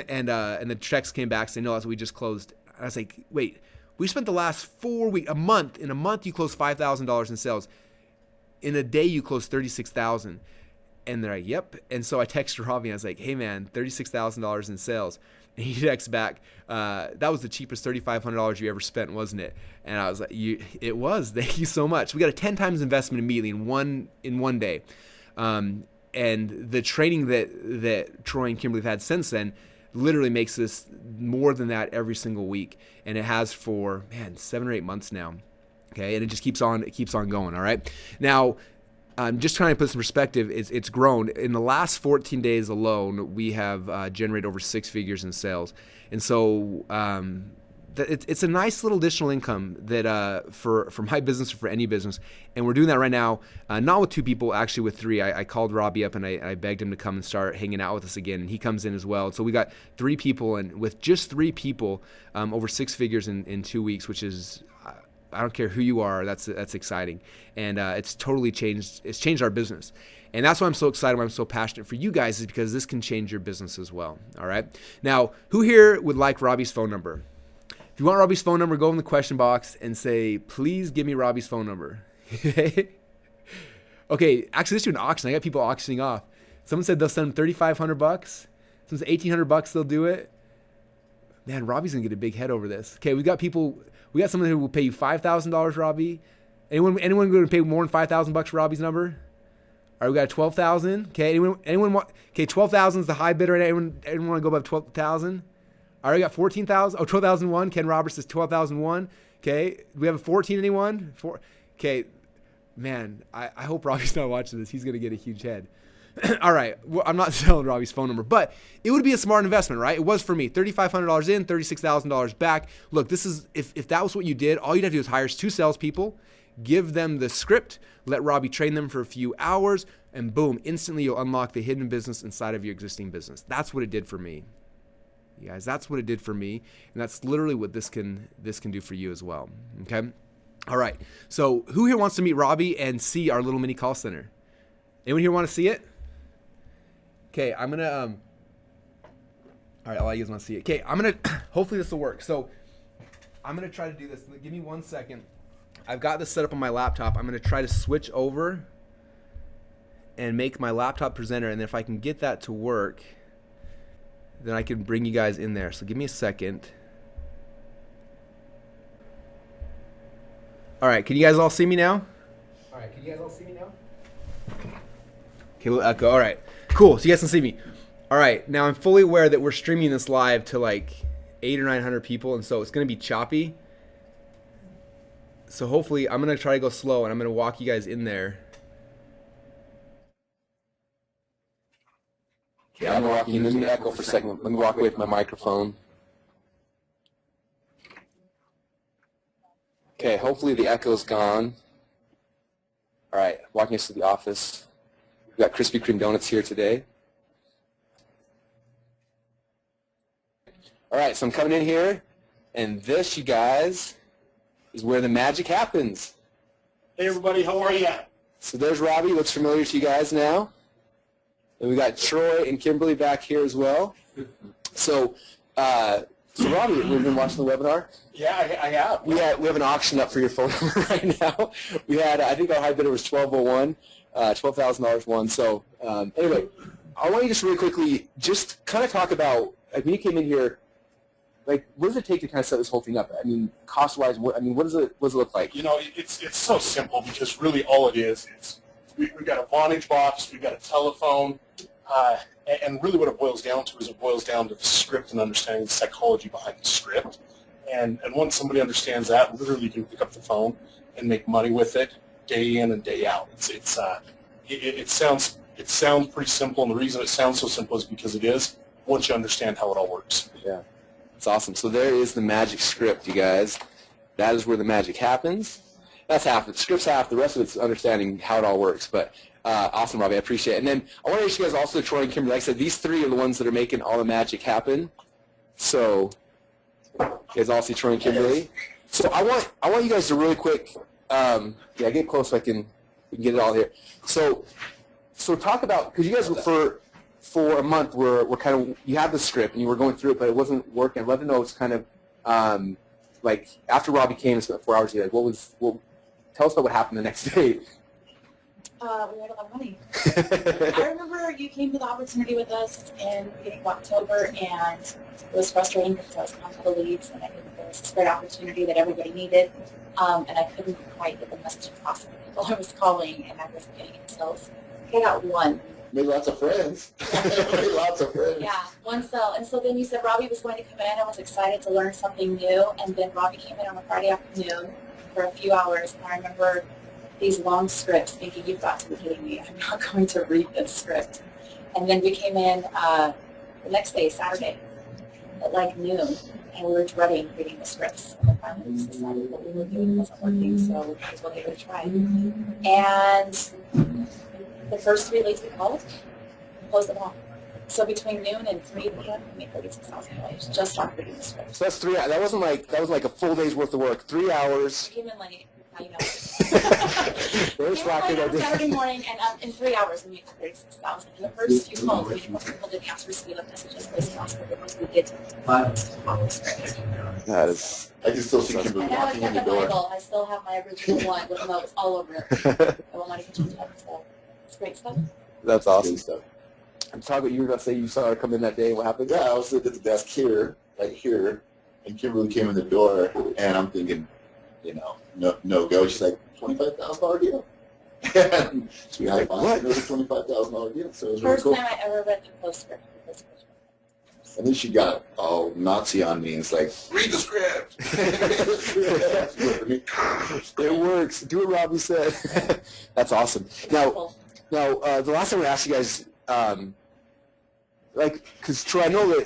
And the checks came back saying, no, that's what we just closed. And I was like, wait, we spent the last 4 weeks, in a month you closed $5,000 in sales. In a day you closed $36,000. And they're like, yep. And so I texted Robbie. I was like, hey, man, $36,000 in sales. And he texts back, that was the cheapest $3,500 you ever spent, wasn't it? And I was like, it was. Thank you so much. We got a 10 times investment immediately in one day. And the training that Troy and Kimberly have had since then literally makes this more than that every single week. And it has for, 7 or 8 months now. Okay, and it just keeps on going, all right? Now, just trying to put some perspective, it's grown. In the last 14 days alone, we have generated over 6 figures in sales. And so it's a nice little additional income that for my business or for any business. And we're doing that right now, not with 2 people, actually with 3. I called Robbie up and I begged him to come and start hanging out with us again. And he comes in as well. So we got 3 people, and with just 3 people, over 6 figures in 2 weeks, which is... I don't care who you are, that's exciting. And it's totally changed our business. And that's why I'm so excited, why I'm so passionate for you guys, is because this can change your business as well, all right? Now, who here would like Robbie's phone number? If you want Robbie's phone number, go in the question box and say, please give me Robbie's phone number. Okay, actually, let's do an auction. I got people auctioning off. Someone said they'll send them $3,500. Someone said $1,800, they'll do it. Man, Robbie's gonna get a big head over this. Okay, we got someone who will pay you $5,000, Robbie. Anyone going to pay more than $5,000 for Robbie's number? All right, we got 12,000. Okay, anyone want? Okay, 12,000 is the high bidder. Anyone want to go above 12,000? All right, we got 14,000. Oh, 12,001. Ken Roberts says 12,001. Okay, do we have a 14? Anyone? 4. Okay, man, I hope Robbie's not watching this. He's gonna get a huge head. All right, well, I'm not selling Robbie's phone number, but it would be a smart investment, right? It was for me. $3,500 in, $36,000 back. Look, this is if that was what you did, all you'd have to do is hire 2 salespeople, give them the script, let Robbie train them for a few hours, and boom, instantly you'll unlock the hidden business inside of your existing business. That's what it did for me. You guys, that's what it did for me, and that's literally what this can do for you as well, okay? All right, so who here wants to meet Robbie and see our little mini call center? Anyone here want to see it? Okay, I'm gonna, all right, all you guys want to see it. Okay, I'm gonna, hopefully this will work. So I'm gonna try to do this. Give me 1 second. I've got this set up on my laptop. I'm gonna try to switch over and make my laptop presenter, and if I can get that to work, then I can bring you guys in there. So give me a second. All right, can you guys all see me now? Okay, little echo. All right, cool. So you guys can see me. All right, now I'm fully aware that we're streaming this live to like 800 or 900 people, and so it's going to be choppy. So hopefully, I'm going to try to go slow, and I'm going to walk you guys in there. Okay, I'm going to walk you in. Let me echo for a second. Let me walk away from my microphone. Okay, hopefully the echo's gone. All right, walking us to the office. We've got Krispy Kreme donuts here today. All right, so I'm coming in here, and this, you guys, is where the magic happens. Hey everybody, how are you? So there's Robbie, looks familiar to you guys now. And we got Troy and Kimberly back here as well. So Robbie, we've been watching the webinar. Yeah, I have. We have an auction up for your phone number right now. We had, I think our high bidder was 1201, $12,000 won. So anyway, I want you just really quickly just kind of talk about, like when you came in here, like what does it take to kind of set this whole thing up? I mean, cost-wise, what does it look like? You know, it's so simple because really all it is we've got a Vonage box, we've got a telephone, and really what it boils down to is it boils down to the script and understanding the psychology behind the script. And once somebody understands that, literally you can pick up the phone and make money with it day in and day out. It sounds pretty simple, and the reason it sounds so simple is because it is once you understand how it all works. Yeah. It's awesome. So there is the magic script, you guys. That is where the magic happens. That's half. The script's half. The rest of it's understanding how it all works. But awesome, Robbie. I appreciate it. And then I want to introduce you guys also to Troy and Kimberly. Like I said, these 3 are the ones that are making all the magic happen. So you guys all see Troy and Kimberly. So I want you guys to really quick, get close so we can get it all here. So talk about, because you guys for a month we're kind of, you had the script and you were going through it, but it wasn't working. I'd love to know it's kind of like after Robbie came and spent 4 hours, like tell us about what happened the next day. We made a lot of money. I remember you came to the opportunity with us in the beginning of October, and it was frustrating because I was on the leads, and I knew that there was this great opportunity that everybody needed, and I couldn't quite get the message across to the people I was calling, and I wasn't getting it. So I got one. Made lots of friends. Made lots of friends. Yeah, one sale. And so then you said Robbie was going to come in. I was excited to learn something new, and then Robbie came in on a Friday afternoon for a few hours, and I remember these long scripts thinking, you've got to be kidding me. I'm not going to read this script. And then we came in the next day, Saturday, at like noon, and we were dreading reading the scripts. And then finally we decided what we were doing wasn't working, so we might as well give it a try. And the first 3 leads we called, we closed them all. So between noon and 3 p.m., we made $36,000 just on reading the script. So that's 3 hours. That was like a full day's worth of work. 3 hours. Came in late. Now you know. There's rocking on Saturday morning, and in 3 hours we made $36,000. And the first few calls, most people didn't answer, so we left messages voicemails after because we did. That is. I can still see Kimberly And I walking in kept the the door. Bible. I still have my original one with notes all over it. I won't want to get you stuff. So it's great stuff. That's awesome stuff. And talk about you were going to say you saw her come in that day. What happened? Yeah, I was sitting at the desk here, right here, and Kimberly came in the door, and I'm thinking, you know, no go. She's like, $25,000 deal. And so we had it was a $25,000 deal. So it was really First cool. time I ever read the close script. And then she got all Nazi on me and it's like, read the script. It works. Do what Robbie said. That's awesome. Now, the last time I asked you guys, because Troy, I know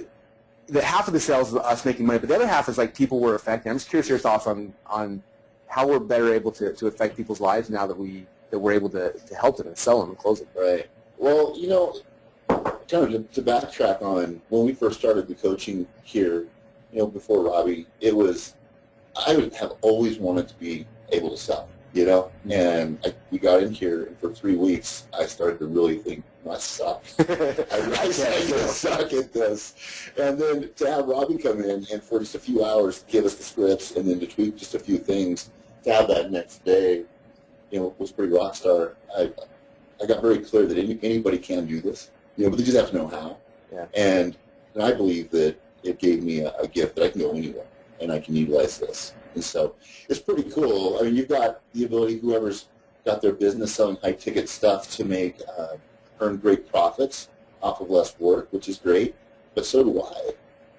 that half of the sales is us making money, but the other half is like people we're affecting. I'm just curious your thoughts on how we're better able to affect people's lives now that we're able to help them and sell them and close them. Right. Well, you know, kind of to backtrack on when we first started the coaching here, you know, before Robbie, I would have always wanted to be able to sell, you know, and we got in here, and for 3 weeks, I started to really think, I suck. I suck at this. And then to have Robbie come in and for just a few hours give us the scripts and then to tweak just a few things, to have that next day, you know, was pretty rock star. I got very clear that anybody can do this, you know, but they just have to know how. Yeah. And I believe that it gave me a gift that I can go anywhere and I can utilize this. And so it's pretty cool. I mean, you've got the ability, whoever's got their business selling high-ticket stuff to earn great profits off of less work, which is great, but so do I.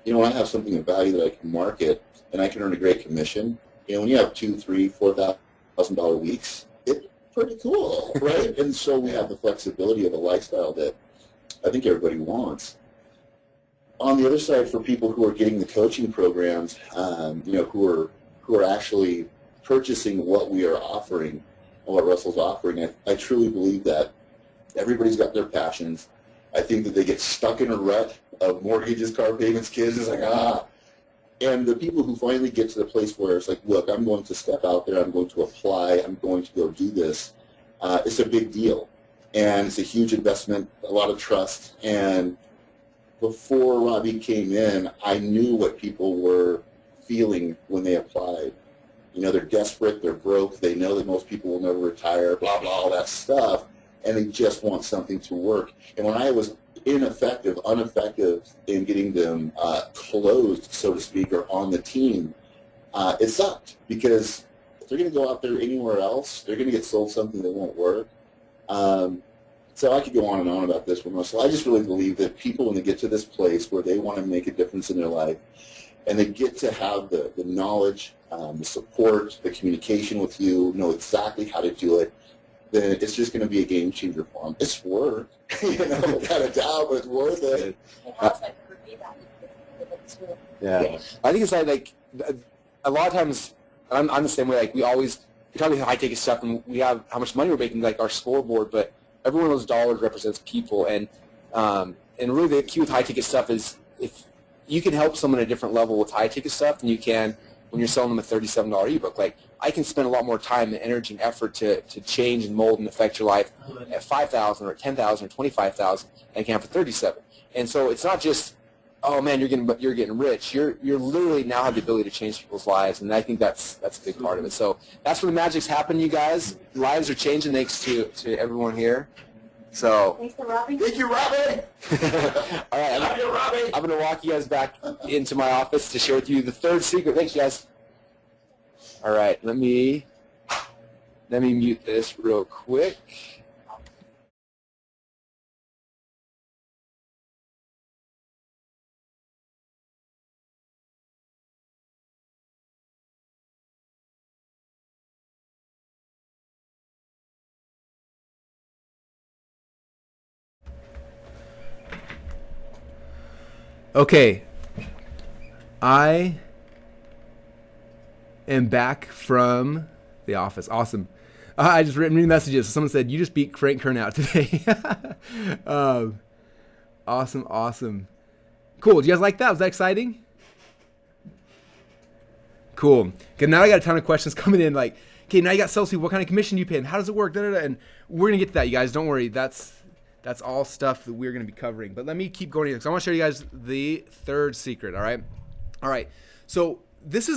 You know, when I have something of value that I can market and I can earn a great commission, you know, when you have $2,000, $3,000, $4,000 weeks, it's pretty cool, right? And so we have the flexibility of a lifestyle that I think everybody wants. On the other side, for people who are getting the coaching programs, you know, who are actually purchasing what we are offering and what Russell's offering, I truly believe that everybody's got their passions. I think that they get stuck in a rut of mortgages, car payments, kids. It's like, And the people who finally get to the place where it's like, look, I'm going to step out there, I'm going to apply, I'm going to go do this, it's a big deal. And it's a huge investment, a lot of trust. And before Robbie came in, I knew what people were feeling when they applied. You know, they're desperate, they're broke, they know that most people will never retire, blah, blah, all that stuff. And they just want something to work. And when I was ineffective in getting them closed, so to speak, or on the team, it sucked because if they're going to go out there anywhere else, they're going to get sold something that won't work. So I could go on and on about this one. So I just really believe that people, when they get to this place where they want to make a difference in their life, and they get to have the knowledge, the support, the communication with you, know exactly how to do it, then it's just going to be a game changer for them. It's work, you know, without a doubt, but it's worth it. Yeah, I think it's like a lot of times I'm the same way. Like we talk about high ticket stuff, and we have how much money we're making, like our scoreboard, but every one of those dollars represents people, and really the key with high ticket stuff is if you can help someone at a different level with high ticket stuff than you can when you're selling them a $37 ebook. Like I can spend a lot more time and energy and effort to change and mold and affect your life at $5,000 or $10,000 or $25,000 than I can for $37. And so it's not just oh man, you're getting rich. You're literally now have the ability to change people's lives, and I think that's a big part of it. So that's where the magic's happening, you guys. Lives are changing thanks to everyone here. So Thanks to Robbie. Thank you, Robbie. all right, Love you, Robbie. I'm going to walk you guys back into my office to share with you the third secret. Thanks, guys. All right, let me mute this real quick. Okay, I am back from the office. Awesome. I just written messages. Someone said, you just beat Frank Kern out today. Awesome. Cool. Do you guys like that? Was that exciting? Cool. Okay, now I got a ton of questions coming in. Like, okay, now you got salespeople. What kind of commission do you pay? And how does it work? And we're going to get to that, you guys. Don't worry. That's all stuff that we're going to be covering. But let me keep going here because I want to show you guys the third secret, all right? All right. So this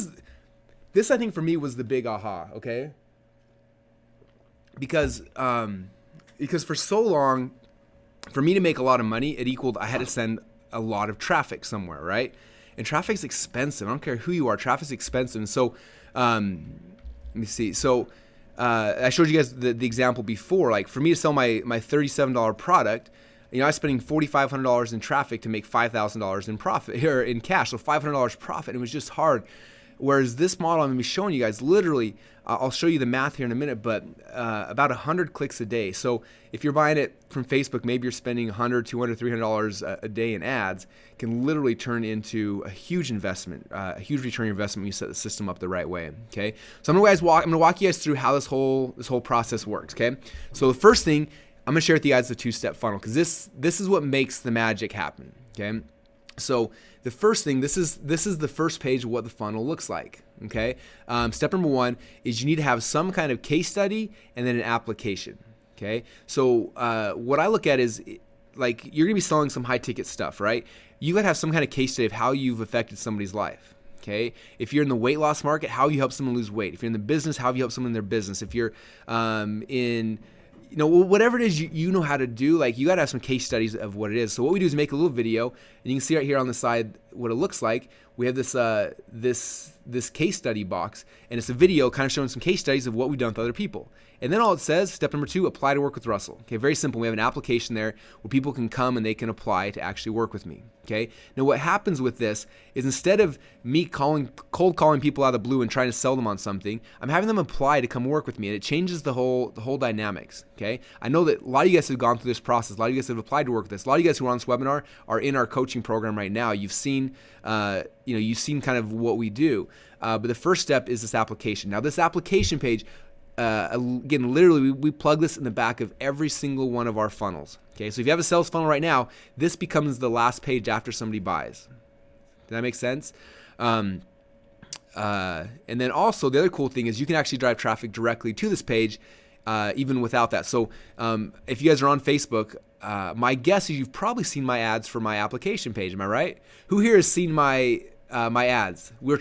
I think for me was the big aha, okay? Because for so long, for me to make a lot of money, it equaled I had to send a lot of traffic somewhere, right? And traffic's expensive. I don't care who you are. Traffic's expensive. And so, let me see. So, I showed you guys the example before. Like for me to sell my $37 product, I was spending $4,500 in traffic to make $5,000 in profit or in cash. So $500 profit. And it was just hard. Whereas this model I'm going to be showing you guys, literally, I'll show you the math here in a minute, but about 100 clicks a day. So if you're buying it from Facebook, maybe you're spending $100, $200, $300 a day in ads, can literally turn into a huge investment, a huge return on investment when you set the system up the right way. Okay, so I'm going to walk you guys through how this whole process works. Okay, so the first thing I'm going to share with you guys the two-step funnel because this is what makes the magic happen. Okay. So the first thing, this is the first page of what the funnel looks like. Okay. Step number one is you need to have some kind of case study and then an application. Okay. So what I look at is like you're gonna be selling some high ticket stuff, right? You gotta have some kind of case study of how you've affected somebody's life. Okay. If you're in the weight loss market, how you help someone lose weight. If you're in the business, how have you help someone in their business. If you're in whatever it is you know how to do, like you got to have some case studies of what it is. So what we do is make a little video, and you can see right here on the side what it looks like. We have this case study box, and it's a video kind of showing some case studies of what we've done with other people. And then all it says, step number 2, apply to work with Russell. Okay, very simple. We have an application there where people can come and they can apply to actually work with me. Okay. Now what happens with this is instead of me cold calling people out of the blue and trying to sell them on something, I'm having them apply to come work with me, and it changes the whole dynamics. Okay. I know that a lot of you guys have gone through this process. A lot of you guys have applied to work with this. A lot of you guys who are on this webinar are in our coaching program right now. You've seen, you've seen kind of what we do. But the first step is this application. Now this application page, again, literally we plug this in the back of every single one of our funnels. Okay, so if you have a sales funnel right now, this becomes the last page after somebody buys. Does that make sense? And then also the other cool thing is you can actually drive traffic directly to this page, even without that. So if you guys are on Facebook, my guess is you've probably seen my ads for my application page. Am I right? Who here has seen my ads? We're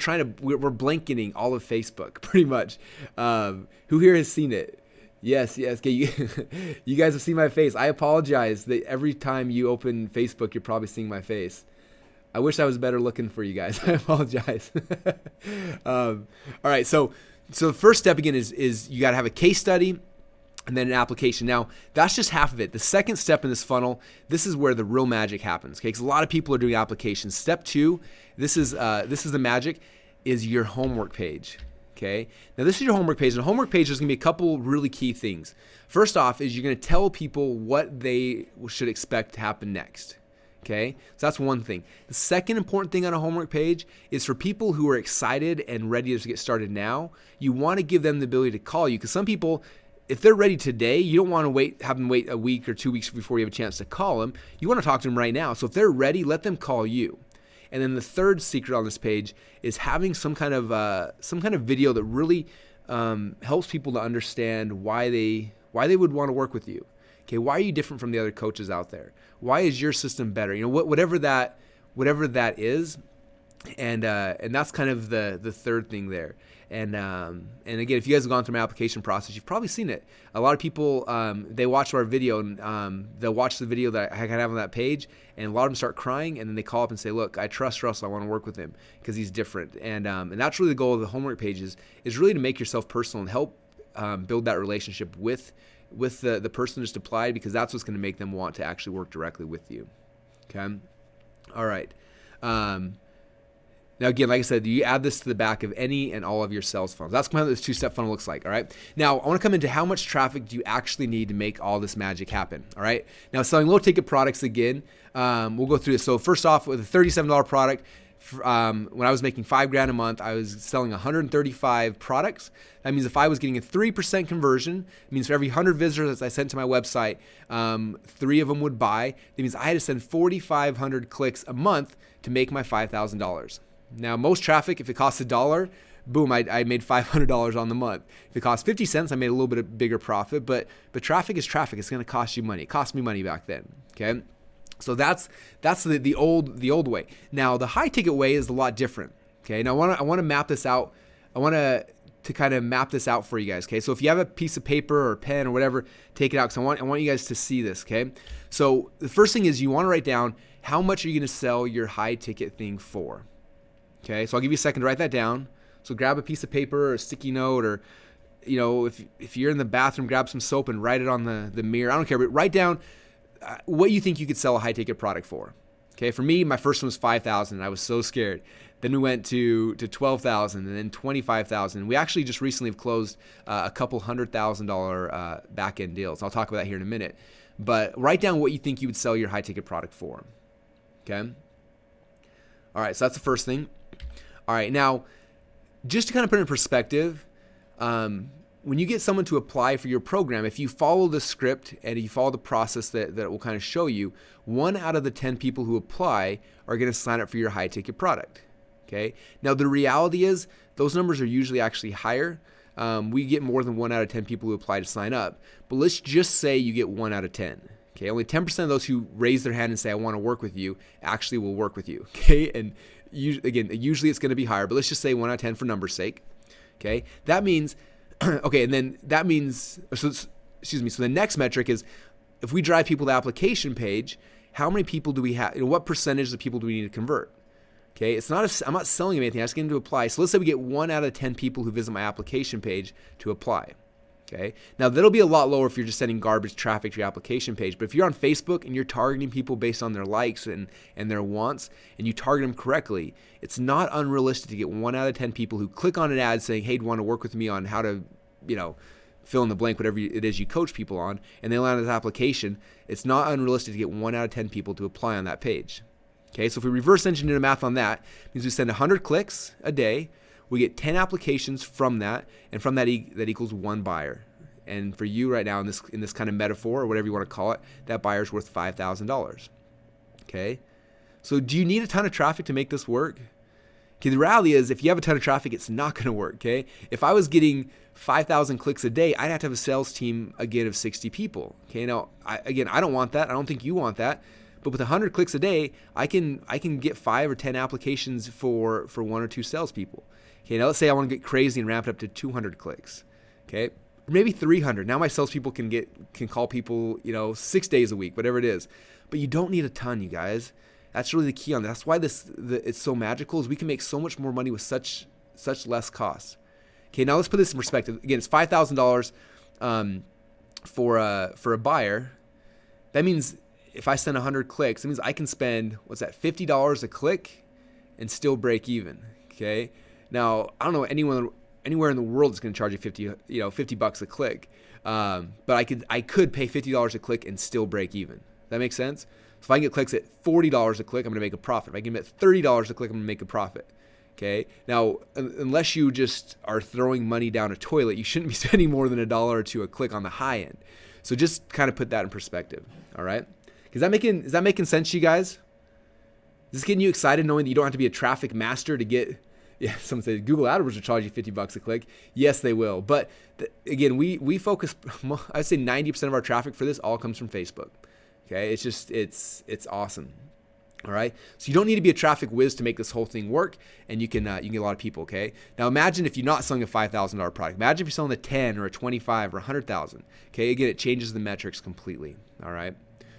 blanketing all of Facebook pretty much. Who here has seen it? Yes. Okay, you guys have seen my face. I apologize that every time you open Facebook, you're probably seeing my face. I wish I was better looking for you guys. I apologize. All right, so the first step again is you got to have a case study and then an application. Now, that's just half of it. The second step in this funnel, this is where the real magic happens. Okay, because a lot of people are doing applications. Step 2, this is the magic, is your homework page. Okay, now this is your homework page. And the homework page is going to be a couple really key things. First off is you're going to tell people what they should expect to happen next. Okay, so that's one thing. The second important thing on a homework page is for people who are excited and ready to get started now, you want to give them the ability to call you, because some people, if they're ready today, you don't want to have them wait a week or 2 weeks before you have a chance to call them. You want to talk to them right now. So if they're ready, let them call you. And then the third secret on this page is having some kind of video that really helps people to understand why they would want to work with you. Okay, why are you different from the other coaches out there? Why is your system better? Whatever that whatever that is. And that's kind of the third thing there. And again, if you guys have gone through my application process, you've probably seen it. A lot of people, they watch our video and they'll watch the video that I have on that page, and a lot of them start crying, and then they call up and say, look, I trust Russell, I want to work with him because he's different. And that's really the goal of the homework pages, is really to make yourself personal and help build that relationship with the person just applied, because that's what's going to make them want to actually work directly with you. Okay? All right. Now, again, like I said, you add this to the back of any and all of your sales funnels. That's kind of what this two-step funnel looks like, all right? Now, I want to come into how much traffic do you actually need to make all this magic happen, all right? Now, selling low-ticket products again, we'll go through this. So first off, with a $37 product, when I was making $5,000 a month, I was selling 135 products. That means if I was getting a 3% conversion, it means for every 100 visitors I sent to my website, 3 of them would buy. That means I had to send 4,500 clicks a month to make my $5,000. Now, most traffic, if it costs $1, boom, I made $500 on the month. If it costs 50 cents, I made a little bit of bigger profit, but traffic is traffic. It's going to cost you money. It cost me money back then, okay? So that's the old way. Now, the high ticket way is a lot different, okay? Now, I want to map this out. I want to kind of map this out for you guys, okay? So if you have a piece of paper or pen or whatever, take it out, because I want you guys to see this, okay? So the first thing is you want to write down how much are you going to sell your high ticket thing for. Okay, so I'll give you a second to write that down. So grab a piece of paper or a sticky note, or, you know, if you're in the bathroom, grab some soap and write it on the mirror. I don't care, but write down what you think you could sell a high ticket product for. Okay, for me, my first one was $5,000, and I was so scared. Then we went to $12,000, and then $25,000. We actually just recently have closed a couple $100,000 back end deals. I'll talk about that here in a minute. But write down what you think you would sell your high ticket product for. Okay. All right, so that's the first thing. All right, now, just to kind of put it in perspective, when you get someone to apply for your program, if you follow the script and you follow the process that it will kind of show you, 1 out of the 10 people who apply are going to sign up for your high-ticket product. Okay. Now, the reality is those numbers are usually actually higher. We get more than 1 out of 10 people who apply to sign up, but let's just say you get 1 out of 10. Okay, only 10% of those who raise their hand and say, I want to work with you, actually will work with you. Okay, and usually it's going to be higher, but let's just say 1 out of 10 for numbers' sake. Okay, that means, okay, and then that means, so the next metric is, if we drive people to the application page, how many people do we have, what percentage of people do we need to convert? Okay, I'm not selling them anything, I just get them to apply. So let's say we get 1 out of 10 people who visit my application page to apply. Okay. Now, that'll be a lot lower if you're just sending garbage traffic to your application page. But if you're on Facebook and you're targeting people based on their likes and their wants, and you target them correctly, it's not unrealistic to get 1 out of 10 people who click on an ad saying, hey, do you want to work with me on how to, fill in the blank, whatever it is you coach people on, and they land on this application. It's not unrealistic to get 1 out of 10 people to apply on that page. Okay. So if we reverse engineer the math on that, it means we send 100 clicks a day. We get 10 applications from that, and from that that equals 1 buyer. And for you right now in this kind of metaphor, or whatever you want to call it, that buyer's worth $5,000. Okay? So do you need a ton of traffic to make this work? Okay, the reality is, if you have a ton of traffic, it's not going to work, okay? If I was getting 5,000 clicks a day, I'd have to have a sales team, again, of 60 people. Okay, now, I don't want that. I don't think you want that. But with 100 clicks a day, I can get 5 or 10 applications for 1 or 2 salespeople. Okay, now let's say I want to get crazy and ramp it up to 200 clicks, okay? Or maybe 300. Now my salespeople can call people, 6 days a week, whatever it is. But you don't need a ton, you guys. That's really the key on that. That's why it's so magical, is we can make so much more money with such less costs. Okay, now let's put this in perspective. Again, it's $5,000 for a buyer. That means if I send 100 clicks, it means I can spend, $50 a click and still break even. Okay. Now, I don't know anywhere in the world that's going to charge you $50 a click. But I could pay $50 a click and still break even. Does that make sense? So if I can get clicks at $40 a click, I'm going to make a profit. If I can get $30 a click, I'm going to make a profit. Okay. Now, unless you just are throwing money down a toilet, you shouldn't be spending more than $1 or $2 a click on the high end. So just kind of put that in perspective. All right. Is that making sense to you guys? Is this getting you excited knowing that you don't have to be a traffic master to get? Yeah, someone says Google AdWords will charge you $50 a click. Yes, they will. But again, we focus. I'd say 90% of our traffic for this all comes from Facebook. Okay, it's awesome. All right, so you don't need to be a traffic whiz to make this whole thing work, and you can get a lot of people. Okay, now imagine if you're not selling a $5,000 product. Imagine if you're selling a 10 or a 25 or 100,000. Okay, again, it changes the metrics completely. All right,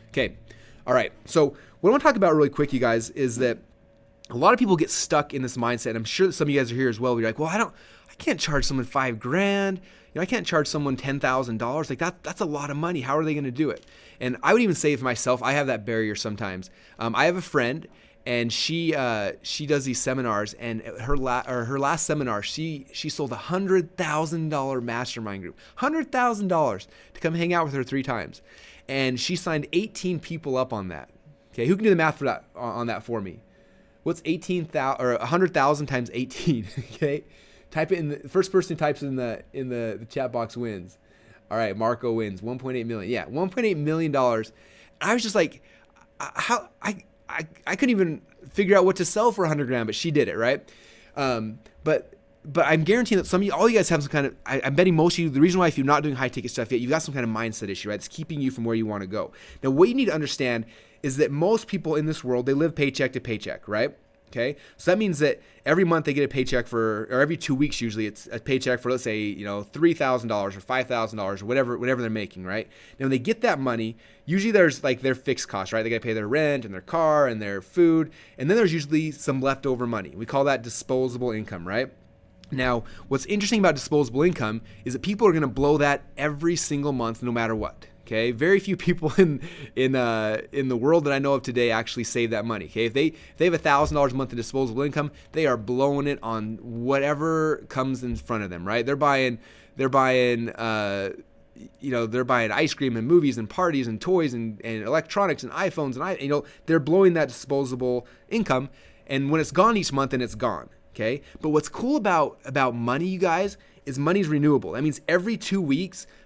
okay, all right. So what I want to talk about really quick, you guys, is that a lot of people get stuck in this mindset. And I'm sure that some of you guys are here as well. You're like, well, I can't charge someone $5,000. I can't charge someone $10,000. Like that's a lot of money. How are they going to do it? And I would even say for myself, I have that barrier sometimes. I have a friend, and she does these seminars, and her last seminar, she sold $100,000 mastermind group, $100,000 to come hang out with her 3 times, and she signed 18 people up on that. Okay, who can do the math for that on that for me? What's 18,000 or 100,000 times 18? Okay. Type it in. The first person who types in the chat box wins. All right, Marco wins 1.8 million. Yeah, 1.8 million dollars. I was just like, how I couldn't even figure out what to sell for 100 grand, but she did it, right? But I'm guaranteeing that some of you, all you guys have some kind of. I'm betting most of you. The reason why if you're not doing high ticket stuff yet, you've got some kind of mindset issue, right? It's keeping you from where you want to go. Now, what you need to understand is that most people in this world, they live paycheck to paycheck, right? Okay, so that means that every month they get a paycheck or every 2 weeks usually it's a paycheck for, let's say, $3,000 or $5,000 or whatever they're making, right? Now when they get that money, usually there's like their fixed costs, right? They got to pay their rent and their car and their food, and then there's usually some leftover money. We call that disposable income, right? Now, what's interesting about disposable income is that people are going to blow that every single month, no matter what. Okay, very few people in the world that I know of today actually save that money. Okay, if they have $1,000 a month in disposable income, they are blowing it on whatever comes in front of them. Right? They're buying ice cream and movies and parties and toys and electronics and iPhones and they're blowing that disposable income. And when it's gone each month, then it's gone. Okay, but what's cool about money, you guys, is money's renewable. That means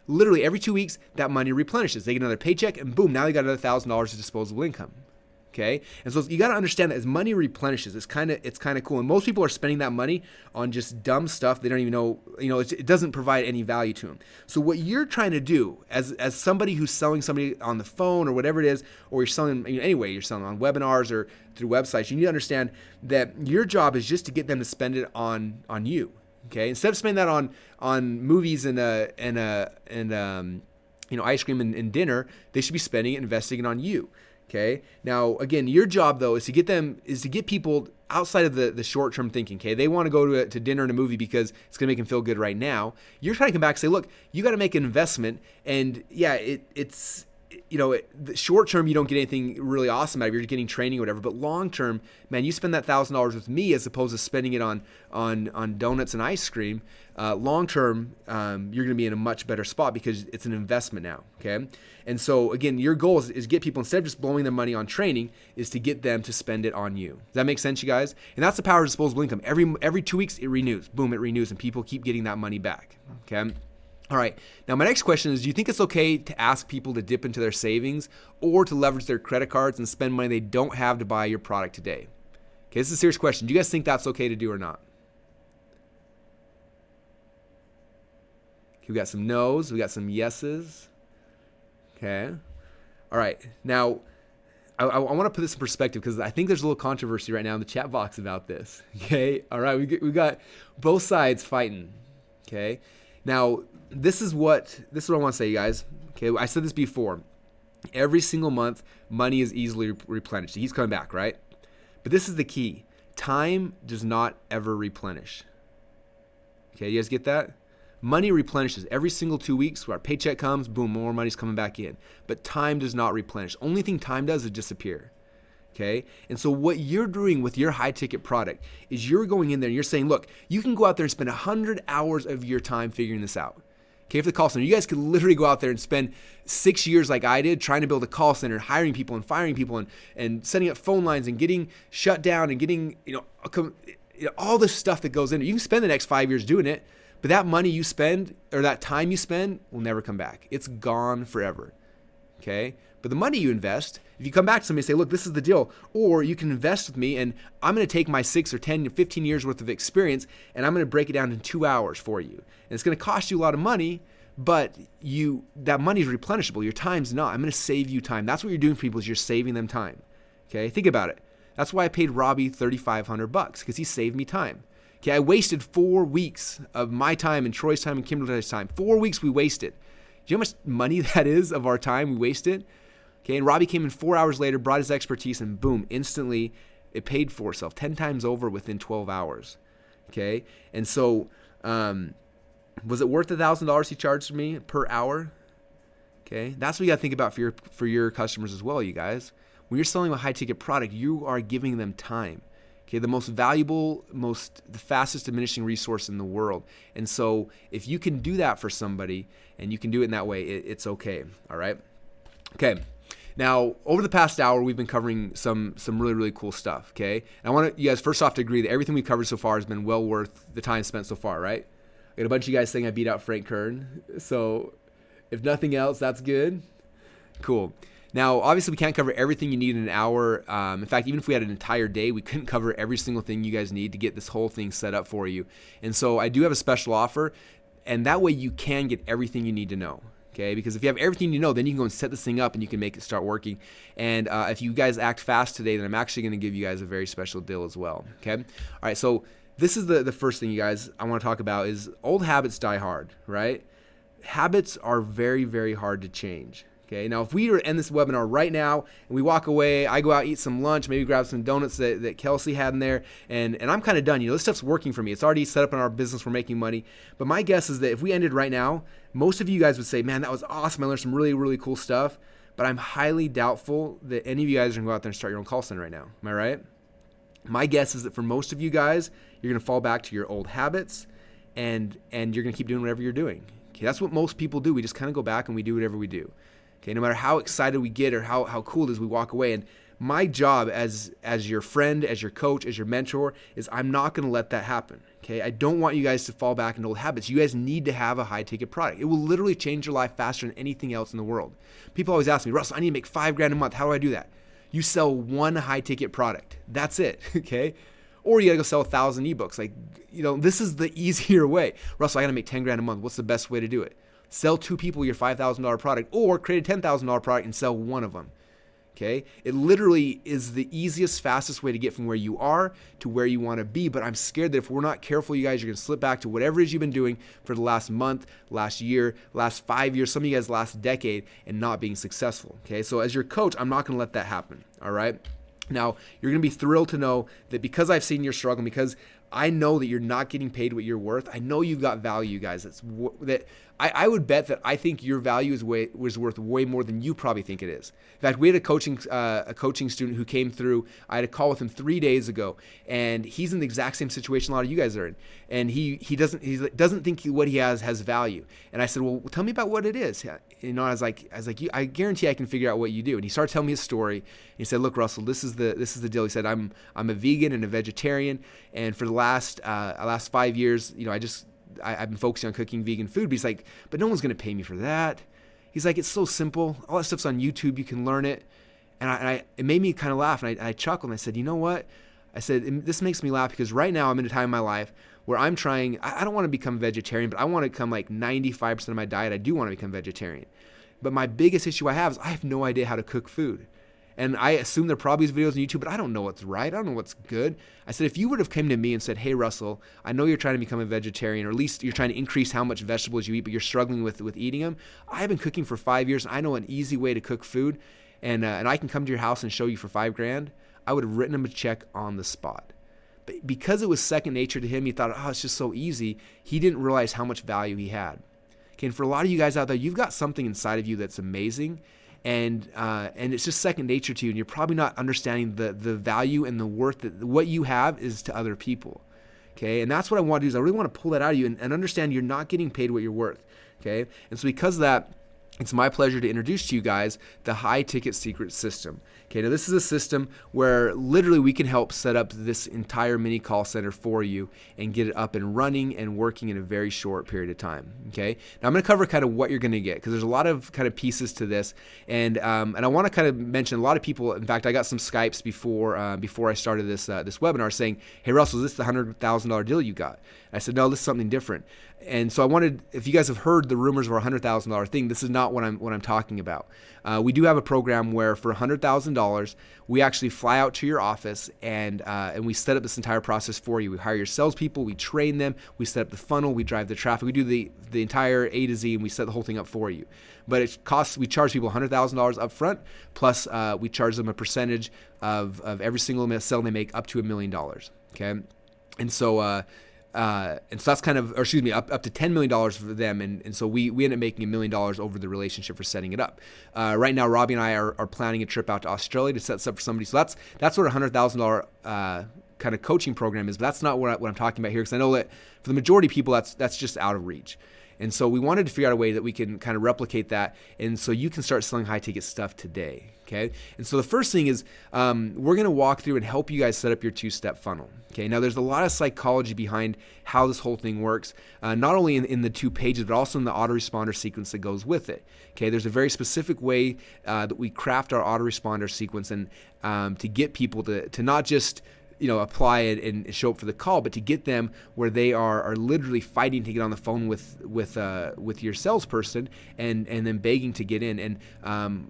literally every 2 weeks, that money replenishes. They get another paycheck, and boom, now they got another $1,000 of disposable income. Okay, and so you got to understand that as money replenishes, it's kind of cool. And most people are spending that money on just dumb stuff they don't even know. It doesn't provide any value to them. So what you're trying to do as somebody who's selling somebody on the phone or whatever it is, or you're selling anyway, you're selling on webinars or through websites, you need to understand that your job is just to get them to spend it on you. Okay, instead of spending that on movies and ice cream and dinner, they should be spending it, investing it on you. Okay. Now, again, your job though is to get people outside of the short-term thinking. Okay, they want to go to dinner and a movie because it's going to make them feel good right now. You're trying to come back and say, look, you got to make an investment, and yeah, it's. The short term, you don't get anything really awesome out of it. You're getting training or whatever. But long term, man, you spend that $1,000 with me as opposed to spending it on donuts and ice cream. Long term, you're going to be in a much better spot because it's an investment now. Okay, and so again, your goal is get people, instead of just blowing their money on training, is to get them to spend it on you. Does that make sense, you guys? And that's the power of disposable income. Every 2 weeks, it renews. Boom, it renews, and people keep getting that money back. Okay. All right, now my next question is, do you think it's okay to ask people to dip into their savings or to leverage their credit cards and spend money they don't have to buy your product today? Okay, this is a serious question. Do you guys think that's okay to do or not? Okay, we got some no's, we got some yeses. Okay, all right, now I want to put this in perspective because I think there's a little controversy right now in the chat box about this. Okay, all right, we got both sides fighting. Okay. Now, this is what I want to say, you guys. Okay, I said this before. Every single month, money is easily replenished. It keeps coming back, right? But this is the key. Time does not ever replenish. Okay, you guys get that? Money replenishes every single 2 weeks. Our paycheck comes, boom, more money's coming back in. But time does not replenish. Only thing time does is disappear. Okay, and so what you're doing with your high ticket product is you're going in there and you're saying, look, you can go out there and spend 100 hours of your time figuring this out. Okay, for the call center, you guys could literally go out there and spend 6 years like I did trying to build a call center, hiring people and firing people and setting up phone lines and getting shut down and getting, all this stuff that goes in it. You can spend the next 5 years doing it, but that money you spend or that time you spend will never come back. It's gone forever. Okay, but the money you invest, if you come back to somebody and say, look, this is the deal, or you can invest with me and I'm going to take my 6 or 10 or 15 years worth of experience and I'm going to break it down in 2 hours for you. And it's going to cost you a lot of money, but that money is replenishable. Your time's not. I'm going to save you time. That's what you're doing for people, is you're saving them time. Okay, think about it. That's why I paid Robbie $3,500 because he saved me time. Okay, I wasted 4 weeks of my time and Troy's time and Kimberly's time. 4 weeks we wasted. Do you know how much money that is of our time we wasted? Okay, and Robbie came in 4 hours later, brought his expertise, and boom, instantly it paid for itself 10 times over within 12 hours. Okay, and so was it worth $1,000 he charged me per hour? Okay, that's what you got to think about for your customers as well, you guys. When you're selling a high-ticket product, you are giving them time. Okay, the most valuable, the fastest diminishing resource in the world. And so if you can do that for somebody and you can do it in that way, it's okay. All right. Okay. Now, over the past hour, we've been covering some really, really cool stuff. Okay. And I want you guys first off to agree that everything we've covered so far has been well worth the time spent so far, right? I got a bunch of you guys saying I beat out Frank Kern. So if nothing else, that's good. Cool. Now, obviously, we can't cover everything you need in an hour. In fact, even if we had an entire day, we couldn't cover every single thing you guys need to get this whole thing set up for you. And so I do have a special offer, and that way you can get everything you need to know. Okay, because if you have everything you know, then you can go and set this thing up and you can make it start working. And if you guys act fast today, then I'm actually going to give you guys a very special deal as well. Okay, all right, so this is the first thing, you guys, I want to talk about is old habits die hard, right? Habits are very, very hard to change. Okay, now if we were to end this webinar right now and we walk away, I go out, eat some lunch, maybe grab some donuts that Kelsey had in there, and I'm kind of done. You know, this stuff's working for me. It's already set up in our business. We're making money. But my guess is that if we ended right now, most of you guys would say, man, that was awesome. I learned some really, really cool stuff. But I'm highly doubtful that any of you guys are going to go out there and start your own call center right now. Am I right? My guess is that for most of you guys, you're going to fall back to your old habits and you're going to keep doing whatever you're doing. Okay, that's what most people do. We just kind of go back and we do whatever we do. Okay, no matter how excited we get or how cool it is, we walk away. And my job as your friend, as your coach, as your mentor, is I'm not going to let that happen. Okay, I don't want you guys to fall back into old habits. You guys need to have a high-ticket product. It will literally change your life faster than anything else in the world. People always ask me, Russell, I need to make $5,000 a month. How do I do that? You sell one high-ticket product. That's it. Okay. Or you gotta go sell 1,000 ebooks. Like, you know, this is the easier way. Russell, I gotta make $10,000 a month. What's the best way to do it? Sell 2 people your $5,000 product, or create a $10,000 product and sell one of them. Okay? It literally is the easiest, fastest way to get from where you are to where you want to be. But I'm scared that if we're not careful, you guys, you're going to slip back to whatever it is you've been doing for the last month, last year, last 5 years, some of you guys last decade, and not being successful. Okay? So as your coach, I'm not going to let that happen. All right? Now, you're going to be thrilled to know that because I've seen your struggle, because I know that you're not getting paid what you're worth. I know you've got value, guys. I would bet that I think your value was worth way more than you probably think it is. In fact, we had a coaching student who came through. I had a call with him 3 days ago, and he's in the exact same situation a lot of you guys are in. And he doesn't think what he has value. And I said, well, tell me about what it is. You know, I was like, I guarantee I can figure out what you do. And he started telling me his story. And he said, look, Russell, this is the deal. He said, I'm a vegan and a vegetarian, and for the last 5 years, you know, I've been focusing on cooking vegan food. But he's like, but no one's going to pay me for that. He's like, it's so simple. All that stuff's on YouTube. You can learn it. And it made me kind of laugh. And I chuckled. And I said, you know what? I said, this makes me laugh because right now I'm in a time in my life where I'm trying, I don't want to become vegetarian, but I want to become like 95% of my diet. I do want to become vegetarian. But my biggest issue I have is I have no idea how to cook food. And I assume there probably is videos on YouTube, but I don't know what's right. I don't know what's good. I said, if you would have come to me and said, hey, Russell, I know you're trying to become a vegetarian, or at least you're trying to increase how much vegetables you eat, but you're struggling with eating them. I've been cooking for 5 years. And I know an easy way to cook food, and I can come to your house and show you for $5,000. I would have written him a check on the spot. But because it was second nature to him, he thought, oh, it's just so easy. He didn't realize how much value he had. Okay, and for a lot of you guys out there, you've got something inside of you that's amazing. And it's just second nature to you, and you're probably not understanding the value and the worth that what you have is to other people. Okay, and that's what I want to do is I really want to pull that out of you and understand you're not getting paid what you're worth. Okay, and so because of that, it's my pleasure to introduce to you guys the High Ticket Secret System. Okay, now this is a system where literally we can help set up this entire mini call center for you and get it up and running and working in a very short period of time. Okay, now I'm going to cover kind of what you're going to get because there's a lot of kind of pieces to this, and I want to kind of mention a lot of people. In fact, I got some Skypes before I started this webinar saying, "Hey Russell, is this the $100,000 deal you got?" I said, "No, this is something different." And so I wanted, if you guys have heard the rumors of our $100,000 thing, this is not what I'm talking about. We do have a program where for $100,000, we actually fly out to your office and we set up this entire process for you. We hire your salespeople, we train them, we set up the funnel, we drive the traffic, we do the entire A to Z, and we set the whole thing up for you. But we charge people $100,000 up front, plus we charge them a percentage of every single sale they make up to $1 million. Okay, and so that's kind of, or excuse me, up to $10 million for them. And so we end up making $1 million over the relationship for setting it up. Right now, Robbie and I are planning a trip out to Australia to set this up for somebody. So that's what a $100,000 kind of coaching program is. But that's not what I'm talking about here, because I know that for the majority of people, that's just out of reach. And so we wanted to figure out a way that we can kind of replicate that, and so you can start selling high-ticket stuff today, okay? And so the first thing is we're going to walk through and help you guys set up your two-step funnel, okay? Now, there's a lot of psychology behind how this whole thing works, not only in the 2 pages, but also in the autoresponder sequence that goes with it, okay? There's a very specific way that we craft our autoresponder sequence and to get people to not just apply it and show up for the call, but to get them where they are literally fighting to get on the phone with your salesperson and then begging to get in. And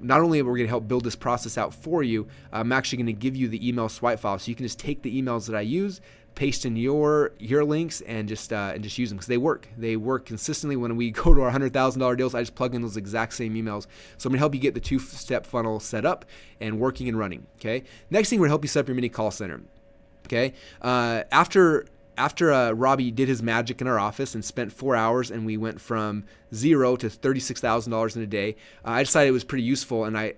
not only are we going to help build this process out for you, I'm actually going to give you the email swipe file, so you can just take the emails that I use, paste in your links, and just use them, because they work. They work consistently. When we go to our $100,000 deals, I just plug in those exact same emails. So I'm going to help you get the 2-step funnel set up and working and running. Okay. Next thing, we're going to help you set up your mini call center. Okay. After Robbie did his magic in our office and spent 4 hours, and we went from $0 to $36,000 in a day, I decided it was pretty useful, and I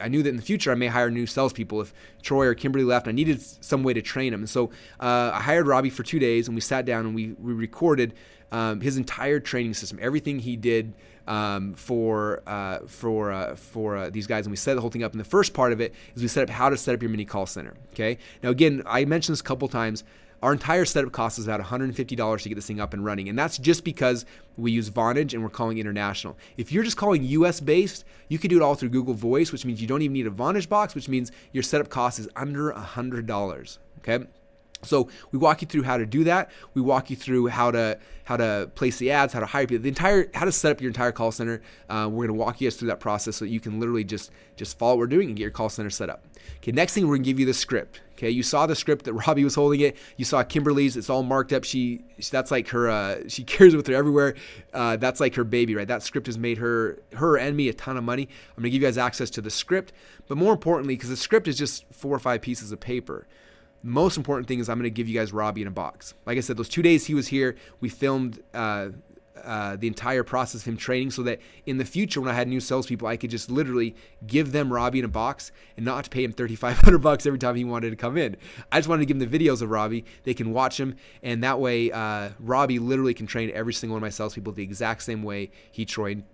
knew that in the future I may hire new salespeople. If Troy or Kimberly left, I needed some way to train them. And so I hired Robbie for 2 days, and we sat down and we recorded his entire training system, everything he did for these guys, and we set the whole thing up. And the first part of it is we set up how to set up your mini call center. Okay. Now, again, I mentioned this a couple times. Our entire setup cost is about $150 to get this thing up and running, and that's just because we use Vonage and we're calling international. If you're just calling US based, you can do it all through Google Voice, which means you don't even need a Vonage box, which means your setup cost is under $100. Okay. So we walk you through how to do that. We walk you through how to place the ads, how to hire people, how to set up your entire call center. We're going to walk you guys through that process so that you can literally just follow what we're doing and get your call center set up. Okay, next thing, we're going to give you the script. Okay, you saw the script that Robbie was holding it. You saw Kimberly's. It's all marked up. That's like her. She carries it with her everywhere. That's like her baby, right? That script has made her and me a ton of money. I'm going to give you guys access to the script, but more importantly, because the script is just 4 or 5 pieces of paper, the most important thing is I'm going to give you guys Robbie in a box. Like I said, those 2 days he was here, we filmed the entire process of him training, so that in the future, when I had new salespeople, I could just literally give them Robbie in a box and not have to pay him $3,500 every time he wanted to come in. I just wanted to give them the videos of Robbie. They can watch him, and that way Robbie literally can train every single one of my salespeople the exact same way he trained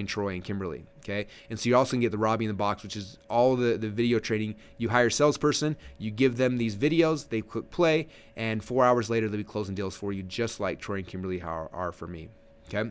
Troy and Kimberly. Okay, and so you also can get the Robbie in the box, which is all the video training. You hire a salesperson, you give them these videos, they click play, and 4 hours later they'll be closing deals for you, just like Troy and Kimberly are for me. Okay.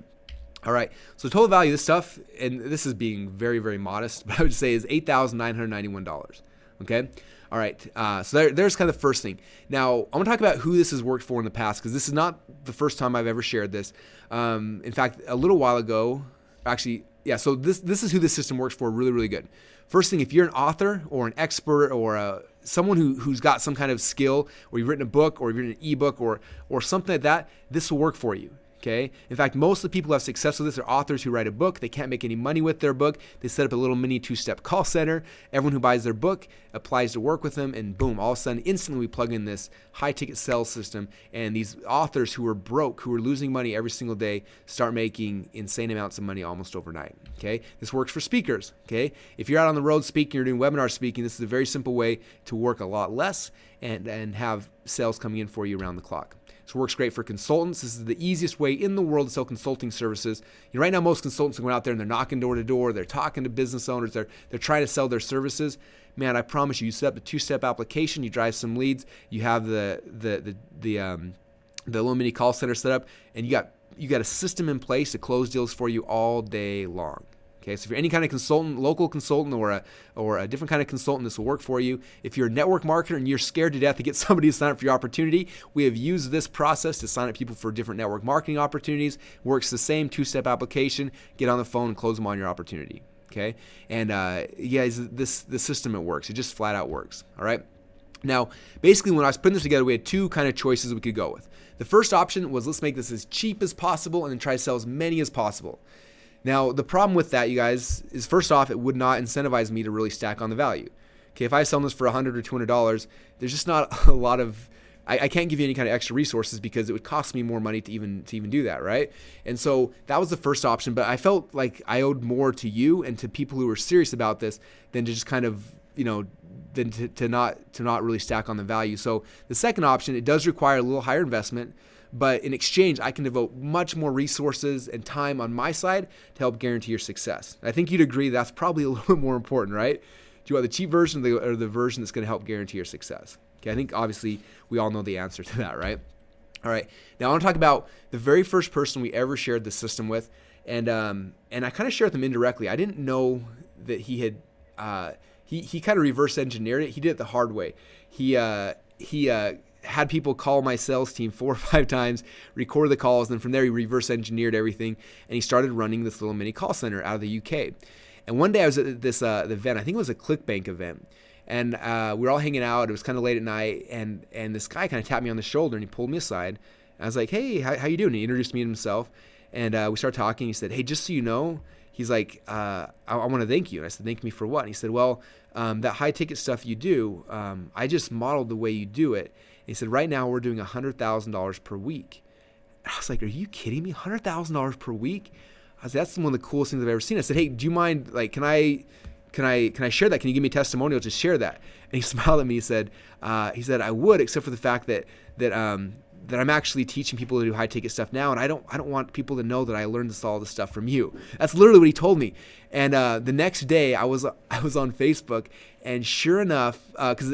All right. So the total value of this stuff, and this is being very, very modest, but I would say is $8,991. Okay. All right. So there's kind of the first thing. Now, I'm going to talk about who this has worked for in the past, because this is not the first time I've ever shared this. In fact, a little while ago, actually, yeah, so this is who this system works for really, really good. First thing, if you're an author or an expert or someone who's got some kind of skill, or you've written a book or you've written an ebook or something like that, this will work for you. Okay. In fact, most of the people who have success with this are authors who write a book. They can't make any money with their book. They set up a little mini 2-step call center. Everyone who buys their book applies to work with them, and boom, all of a sudden, instantly we plug in this high-ticket sales system, and these authors who are broke, who are losing money every single day, start making insane amounts of money almost overnight. Okay. This works for speakers. Okay. If you're out on the road speaking, you're doing webinar speaking, this is a very simple way to work a lot less and have sales coming in for you around the clock. So it works great for consultants. This is the easiest way in the world to sell consulting services. Right now, most consultants are going out there and they're knocking door to door. They're talking to business owners. They're trying to sell their services. Man, I promise you, you set up a 2-step application. You drive some leads. You have the little mini call center set up, and you got a system in place to close deals for you all day long. Okay, so if you're any kind of consultant, local consultant, or a different kind of consultant, this will work for you. If you're a network marketer and you're scared to death to get somebody to sign up for your opportunity, we have used this process to sign up people for different network marketing opportunities. Works the same, 2-step application. Get on the phone and close them on your opportunity. Okay, and the system, it works. It just flat out works. All right. Now, basically, when I was putting this together, we had two kind of choices we could go with. The first option was, let's make this as cheap as possible and then try to sell as many as possible. Now, the problem with that, you guys, is first off, it would not incentivize me to really stack on the value. Okay, if I sell this for $100 or $200, there's just not a lot of, I can't give you any kind of extra resources because it would cost me more money to even do that, right? And so that was the first option, but I felt like I owed more to you and to people who were serious about this than to just kind of, than to not really stack on the value. So the second option, it does require a little higher investment, but in exchange, I can devote much more resources and time on my side to help guarantee your success. I think you'd agree that's probably a little bit more important, right? Do you want the cheap version or the version that's going to help guarantee your success? Okay, I think obviously we all know the answer to that, right? All right, now I want to talk about the very first person we ever shared the system with, and I kind of shared them indirectly. I didn't know that he had he kind of reverse engineered it. He did it the hard way. He had people call my sales team 4 or 5 times, record the calls, and then from there he reverse engineered everything, and he started running this little mini call center out of the UK. And one day I was at this event, I think it was a ClickBank event, and we were all hanging out. It was kind of late at night, and this guy kind of tapped me on the shoulder, and he pulled me aside. I was like, hey, how you doing? He introduced me to himself, and we started talking. He said, hey, just so you know, he's like, I want to thank you. And I said, thank me for what? And he said, well, that high ticket stuff you do, I just modeled the way you do it. And he said, right now we're doing $100,000 per week. And I was like, are you kidding me? $100,000 per week? I was like, that's one of the coolest things I've ever seen. I said, hey, do you mind, like, can I share that? Can you give me a testimonial to share that? And he smiled at me. He said, I would, except for the fact that I'm actually teaching people to do high ticket stuff now, and I don't want people to know that I learned all this stuff from you. That's literally what he told me. And the next day, I was on Facebook, and sure enough, because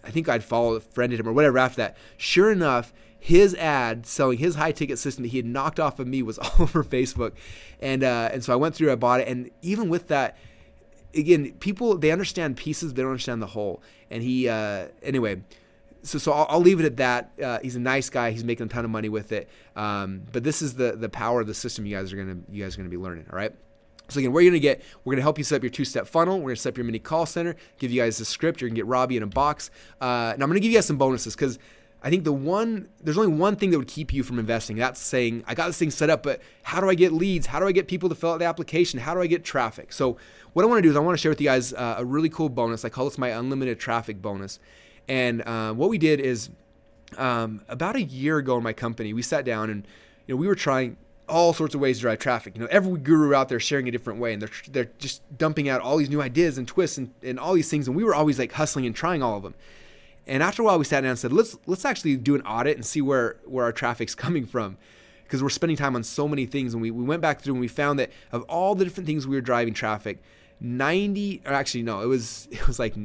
I think I'd friended him or whatever after that. Sure enough, his ad selling his high ticket system that he had knocked off of me was all over Facebook, and so I went through, I bought it, and even with that, again, people, they understand pieces, they don't understand the whole. And he anyway. So I'll leave it at that. He's a nice guy. He's making a ton of money with it. But this is the power of the system you guys are gonna be learning. All right. So again, we're gonna help you set up your 2-step funnel. We're gonna set up your mini call center. Give you guys a script. You're gonna get Robbie in a box. Now I'm gonna give you guys some bonuses because I think there's only one thing that would keep you from investing. That's saying, I got this thing set up, but how do I get leads? How do I get people to fill out the application? How do I get traffic? So what I want to do is I want to share with you guys a really cool bonus. I call this my unlimited traffic bonus. And what we did is about a year ago in my company, we sat down and we were trying all sorts of ways to drive traffic. Every guru out there sharing a different way, and they're just dumping out all these new ideas and twists and all these things. And we were always like hustling and trying all of them. And after a while, we sat down and said, let's actually do an audit and see where our traffic's coming from, because we're spending time on so many things. And we went back through and we found that of all the different things we were driving traffic, it was like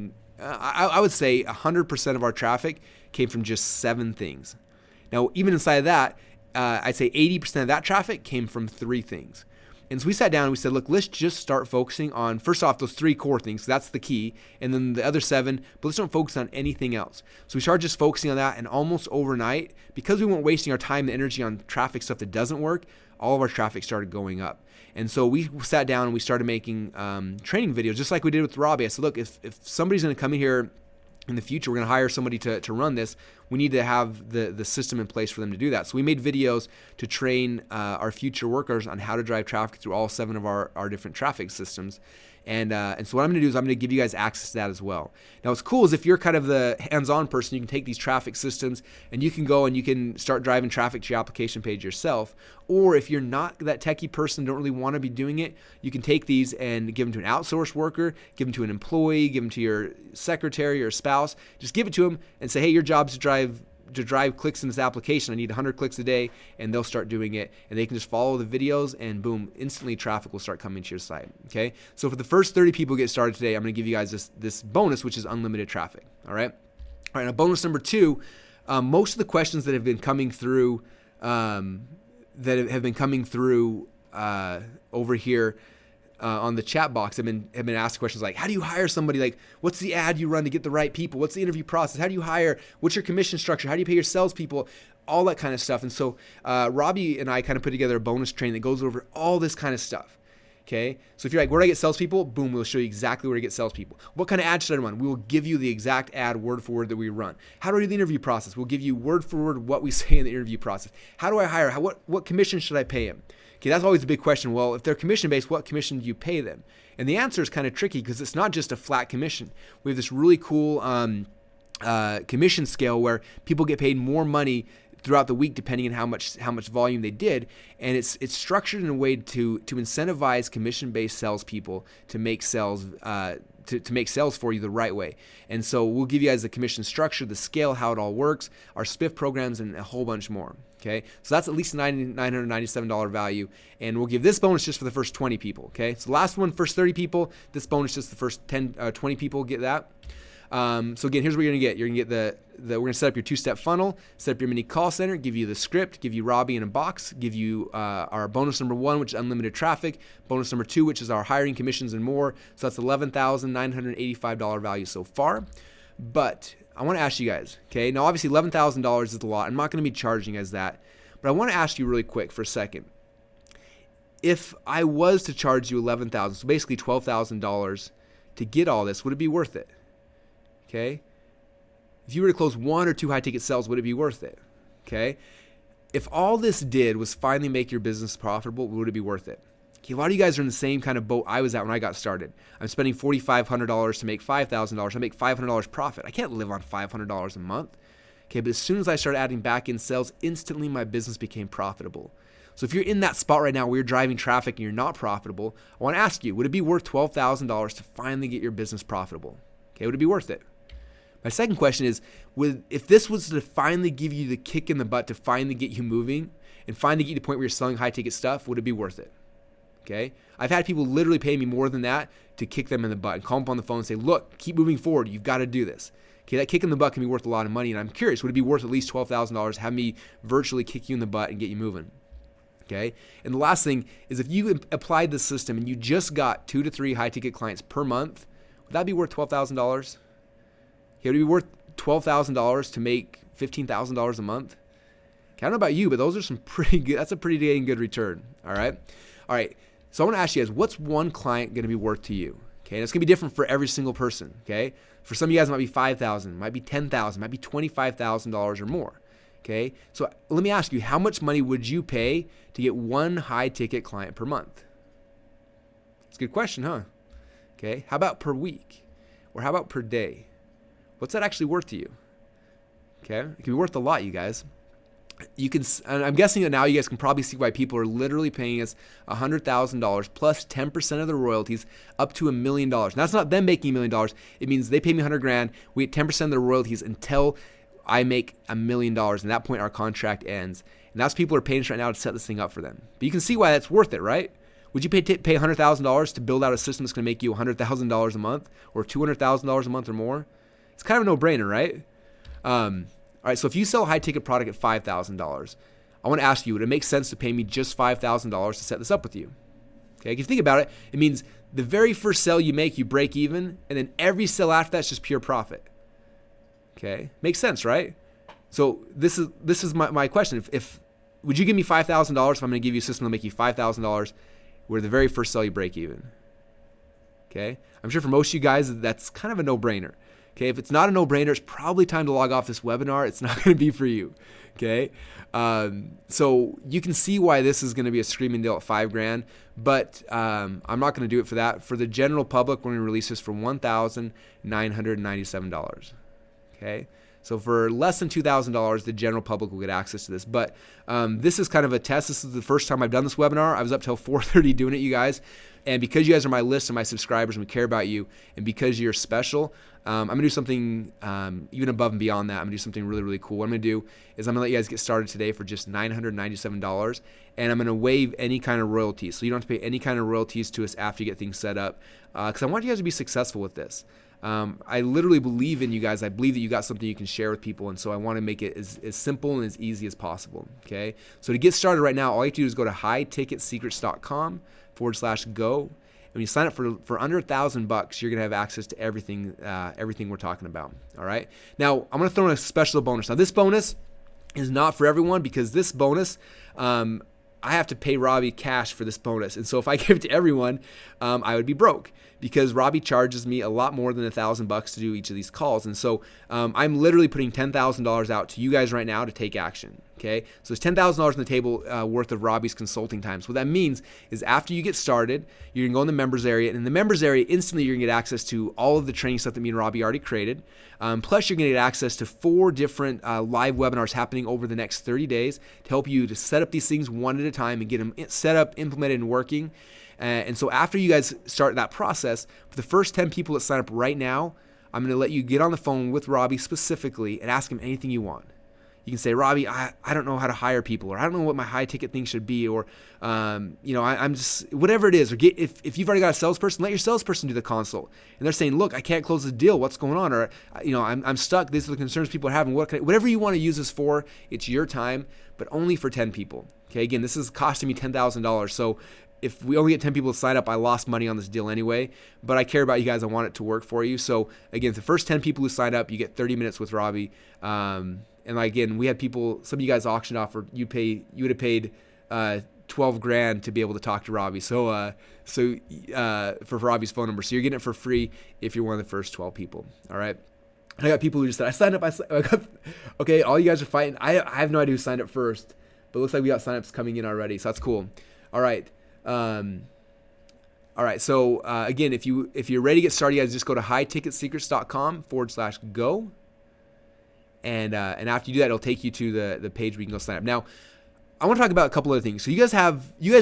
I would say 100% of our traffic came from just 7 things. Now, even inside of that, I'd say 80% of that traffic came from 3 things. And so we sat down and we said, look, let's just start focusing on, first off, those 3 core things. That's the key. And then the other 7, but let's don't focus on anything else. So we started just focusing on that, and almost overnight, because we weren't wasting our time and energy on traffic stuff that doesn't work, all of our traffic started going up. And so we sat down and we started making training videos, just like we did with Robbie. I said, look, if somebody's going to come in here in the future, we're going to hire somebody to run this, we need to have the system in place for them to do that. So we made videos to train our future workers on how to drive traffic through all 7 of our different traffic systems. And so what I'm going to do is I'm going to give you guys access to that as well. Now, what's cool is if you're kind of the hands-on person, you can take these traffic systems and you can go and you can start driving traffic to your application page yourself. Or if you're not that techie person, don't really want to be doing it, you can take these and give them to an outsourced worker, give them to an employee, give them to your secretary or spouse. Just give it to them and say, hey, your job's to drive clicks in this application. I need 100 clicks a day, and they'll start doing it, and they can just follow the videos, and boom, instantly traffic will start coming to your site. Okay, so for the first 30 people get started today, I'm going to give you guys this bonus, which is unlimited traffic. All right. Now bonus number 2, most of the questions that have been coming through over here, on the chat box have been asked questions like, how do you hire somebody? Like, what's the ad you run to get the right people? What's the interview process? How do you hire? What's your commission structure? How do you pay your salespeople? All that kind of stuff. And so Robbie and I kind of put together a bonus training that goes over all this kind of stuff. Okay, so if you're like, where do I get salespeople? Boom, we'll show you exactly where to get salespeople. What kind of ad should I run? We will give you the exact ad word for word that we run. How do I do the interview process? We'll give you word for word what we say in the interview process. How do I hire? What commission should I pay him? Okay, that's always a big question. Well, if they're commission-based, what commission do you pay them? And the answer is kind of tricky because it's not just a flat commission. We have this really cool commission scale where people get paid more money throughout the week depending on how much volume they did, and it's structured in a way to incentivize commission-based salespeople to make sales to make sales for you the right way. And so we'll give you guys the commission structure, the scale, how it all works, our SPIF programs, and a whole bunch more. Okay, so that's at least $997 value, and we'll give this bonus just for the first 20 people. Okay, so the last one, first 30 people, this bonus just the first 20 people get that. So again, here's what you're gonna get. You're gonna get we're gonna set up your 2-step funnel, set up your mini call center, give you the script, give you Robbie in a box, give you our bonus number 1, which is unlimited traffic, bonus number 2, which is our hiring, commissions, and more. So that's $11,985 value so far. But I want to ask you guys, okay? Now obviously $11,000 is a lot. I'm not gonna be charging you guys that, but I want to ask you really quick for a second. If I was to charge you $11,000, so basically $12,000 to get all this, would it be worth it? Okay, if you were to close 1 or 2 high-ticket sales, would it be worth it? Okay, if all this did was finally make your business profitable, would it be worth it? Okay, a lot of you guys are in the same kind of boat I was at when I got started. I'm spending $4,500 to make $5,000. I make $500 profit. I can't live on $500 a month. Okay, but as soon as I started adding back-end sales, instantly my business became profitable. So if you're in that spot right now where you're driving traffic and you're not profitable, I want to ask you, would it be worth $12,000 to finally get your business profitable? Okay, would it be worth it? My second question is, if this was to finally give you the kick in the butt to finally get you moving and finally get you to the point where you're selling high-ticket stuff, would it be worth it? Okay? I've had people literally pay me more than that to kick them in the butt and call them up on the phone and say, look, keep moving forward. You've got to do this. Okay, that kick in the butt can be worth a lot of money, and I'm curious, would it be worth at least $12,000 to have me virtually kick you in the butt and get you moving? Okay? And the last thing is, if you applied this system and you just got 2 to 3 high-ticket clients per month, would that be worth $12,000? Okay, would it be worth $12,000 to make $15,000 a month? Okay, I don't know about you, but those are some pretty good. That's a pretty dang good return. All right. So I want to ask you guys, what's one client going to be worth to you? Okay, and it's going to be different for every single person. Okay, for some of you guys, it might be $5,000, might be $10,000, might be $25,000 or more. Okay, so let me ask you, how much money would you pay to get 1 high-ticket client per month? It's a good question, huh? Okay, how about per week, or how about per day? What's that actually worth to you? Okay, it can be worth a lot, you guys. And I'm guessing that now you guys can probably see why people are literally paying us $100,000 plus 10% of the royalties up to $1 million. Now, that's not them making $1 million. It means they pay me $100,000. We get 10% of the royalties until I make $1 million. And at that point, our contract ends. And that's people are paying us right now to set this thing up for them. But you can see why that's worth it, right? Would you pay $100,000 to build out a system that's going to make you $100,000 a month or $200,000 a month or more? It's kind of a no-brainer, right? All right, so if you sell a high-ticket product at $5,000, I want to ask you, would it make sense to pay me just $5,000 to set this up with you? Okay, if you think about it, it means the very first sale you make, you break even, and then every sale after that's just pure profit. Okay, makes sense, right? So this is my question. If would you give me $5,000 if I'm going to give you a system to make you $5,000 where the very first sale you break even? Okay, I'm sure for most of you guys that's kind of a no-brainer. Okay, if it's not a no-brainer, it's probably time to log off this webinar. It's not going to be for you. Okay, so you can see why this is going to be a screaming deal at $5,000, but I'm not going to do it for that. For the general public, we're going to release this for $1,997. Okay, so for less than $2,000, the general public will get access to this. But this is kind of a test. This is the first time I've done this webinar. I was up till 4:30 doing it, you guys. And because you guys are my list and my subscribers and we care about you, and because you're special, I'm going to do something even above and beyond that. I'm going to do something really, really cool. What I'm going to do is I'm going to let you guys get started today for just $997, and I'm going to waive any kind of royalties. So you don't have to pay any kind of royalties to us after you get things set up, because I want you guys to be successful with this. I literally believe in you guys. I believe that you got something you can share with people, and so I want to make it as simple and as easy as possible. Okay, so to get started right now, all you have to do is go to highticketsecrets.com/go, when you sign up for under $1,000, you're gonna have access to everything we're talking about. All right. Now I'm gonna throw in a special bonus. Now this bonus is not for everyone, because this bonus, I have to pay Robbie cash for this bonus. And so if I give it to everyone, I would be broke, because Robbie charges me a lot more than $1,000 to do each of these calls. And so I'm literally putting $10,000 out to you guys right now to take action. Okay, so there's $10,000 on the table worth of Robbie's consulting time. So what that means is after you get started, you're gonna go in the members area, and in the members area, instantly you're gonna get access to all of the training stuff that me and Robbie already created. Plus you're gonna get access to 4 different live webinars happening over the next 30 days to help you to set up these things one at a time and get them set up, implemented, and working. And so after you guys start that process, for the first 10 people that sign up right now, I'm gonna let you get on the phone with Robbie specifically and ask him anything you want. You can say, Robbie, I don't know how to hire people, or I don't know what my high ticket thing should be, or I'm just, whatever it is, or if you've already got a salesperson, let your salesperson do the consult. And they're saying, look, I can't close the deal. What's going on? Or I'm stuck. These are the concerns people are having. Whatever you want to use this for, it's your time, but only for 10 people. Okay, again, this is costing me $10,000. So if we only get 10 people to sign up, I lost money on this deal anyway, but I care about you guys. I want it to work for you. So again, the first 10 people who sign up, you get 30 minutes with Robbie. And again, we had people, some of you guys auctioned off, or you would have paid $12,000 to be able to talk to Robbie. So for Robbie's phone number. So you're getting it for free if you're one of the first 12 people. All right. I got people who just said, I signed up. Okay, all you guys are fighting. I have no idea who signed up first, but it looks like we got signups coming in already. So that's cool. All right. All right. So again, if you're ready to get started, you guys just go to highticketsecrets.com/go. And after you do that, it'll take you to the page where you can go sign up. Now, I want to talk about a couple other things. So you guys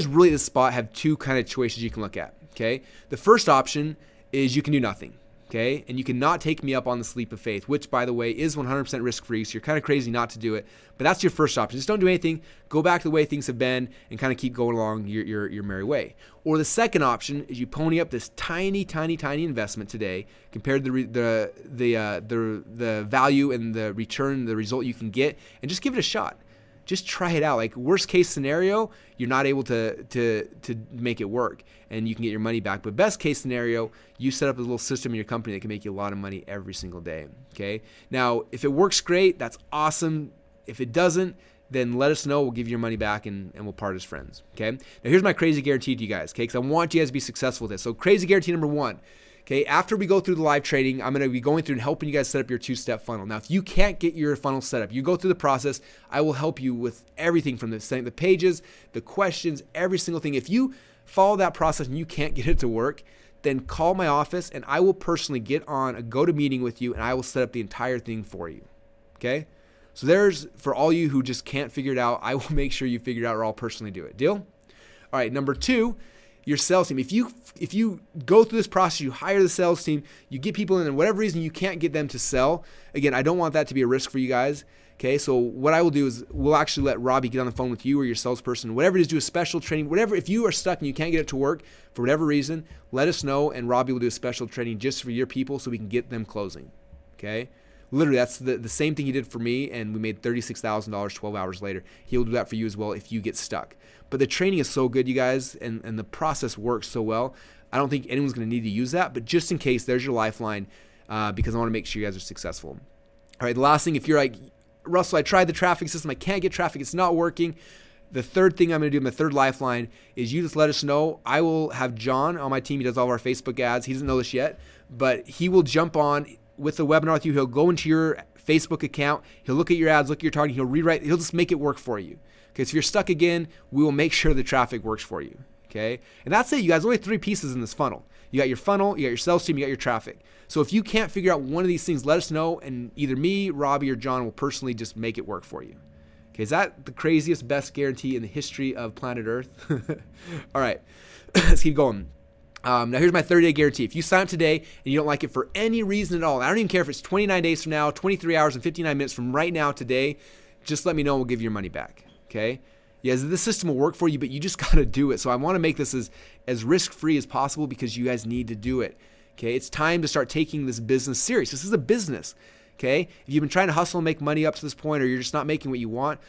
really at this spot have 2 kind of choices you can look at. Okay, the first option is you can do nothing. Okay, and you cannot take me up on this leap of faith, which, by the way, is 100% risk-free. So you're kind of crazy not to do it, but that's your first option. Just don't do anything. Go back to the way things have been and kind of keep going along your merry way. Or the second option is you pony up this tiny investment today compared to the value and the return, the result you can get, and just give it a shot. Just try it out. Like, worst case scenario, you're not able to make it work and you can get your money back. But best case scenario, you set up a little system in your company that can make you a lot of money every single day. Okay. Now, if it works, great. That's awesome. If it doesn't, then let us know. We'll give you your money back and we'll part as friends. Okay. Now, here's my crazy guarantee to you guys. Okay. Because I want you guys to be successful with this. So crazy guarantee number 1. Okay, after we go through the live trading, I'm going to be going through and helping you guys set up your 2-step funnel. Now, if you can't get your funnel set up, you go through the process. I will help you with everything from the pages, the questions, every single thing. If you follow that process and you can't get it to work, then call my office and I will personally get on a go-to-meeting with you and I will set up the entire thing for you. Okay? So there's, for all you who just can't figure it out, I will make sure you figure it out or I'll personally do it. Deal? All right, number 2. Your sales team. If you go through this process, you hire the sales team, you get people in, and whatever reason you can't get them to sell, again, I don't want that to be a risk for you guys. Okay, so what I will do is we'll actually let Robbie get on the phone with you or your salesperson, whatever it is, do a special training, whatever. If you are stuck and you can't get it to work for whatever reason, let us know, and Robbie will do a special training just for your people so we can get them closing. Okay. Literally, that's the same thing he did for me, and we made $36,000 12 hours later. He'll do that for you as well if you get stuck. But the training is so good, you guys, and the process works so well. I don't think anyone's going to need to use that, but just in case, there's your lifeline because I want to make sure you guys are successful. All right, the last thing, if you're like, Russell, I tried the traffic system. I can't get traffic. It's not working. The third thing I'm going to do, my third lifeline, is you just let us know. I will have John on my team. He does all of our Facebook ads. He doesn't know this yet, but he will jump on with the webinar with you. He'll go into your Facebook account. He'll look at your ads, look at your targeting. He'll rewrite. He'll just make it work for you. Okay, so if you're stuck again, we will make sure the traffic works for you. Okay, and that's it, you guys. Only 3 pieces in this funnel. You got your funnel, you got your sales team, you got your traffic. So if you can't figure out one of these things, let us know, and either me, Robbie, or John will personally just make it work for you. Okay, is that the craziest, best guarantee in the history of planet Earth? All right, let's keep going. Now here's my 30-day guarantee. If you sign up today and you don't like it for any reason at all, I don't even care if it's 29 days from now, 23 hours and 59 minutes from right now today, just let me know and we'll give you your money back. Okay? Yes, this system will work for you, but you just got to do it. So I want to make this as risk-free as possible because you guys need to do it. Okay? It's time to start taking this business serious. This is a business. Okay? If you've been trying to hustle and make money up to this point or you're just not making what you want,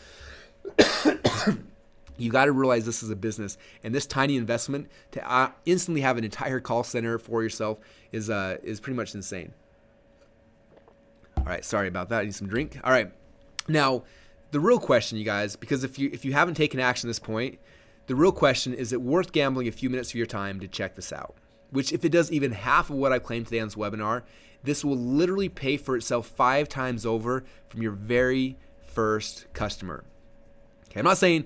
You got to realize this is a business, and this tiny investment to instantly have an entire call center for yourself is pretty much insane. All right, sorry about that. I need some drink. All right, now the real question, you guys, because if you haven't taken action at this point, the real question is it worth gambling a few minutes of your time to check this out? Which, if it does even half of what I claimed today on this webinar, this will literally pay for itself 5 times over from your very first customer. Okay, I'm not saying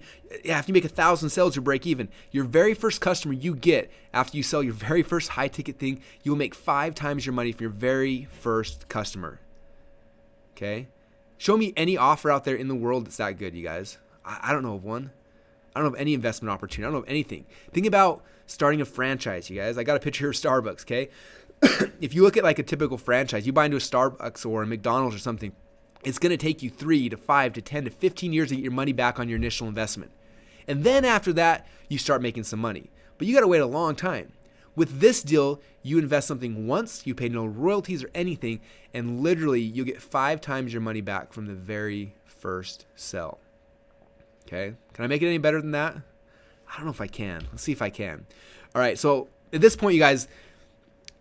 after you make 1,000 sales, you break even. Your very first customer you get after you sell your very first high ticket thing, you will make 5 times your money from your very first customer. Okay? Show me any offer out there in the world that's that good, you guys. I don't know of one. I don't know of any investment opportunity. I don't know of anything. Think about starting a franchise, you guys. I got a picture here of Starbucks, okay? If you look at like a typical franchise, you buy into a Starbucks or a McDonald's or something, it's going to take you 3 to 5 to 10 to 15 years to get your money back on your initial investment. And then after that, you start making some money. But you got to wait a long time. With this deal, you invest something once, you pay no royalties or anything, and literally you'll get 5 times your money back from the very first sell. Okay? Can I make it any better than that? I don't know if I can. Let's see if I can. All right, so at this point, you guys,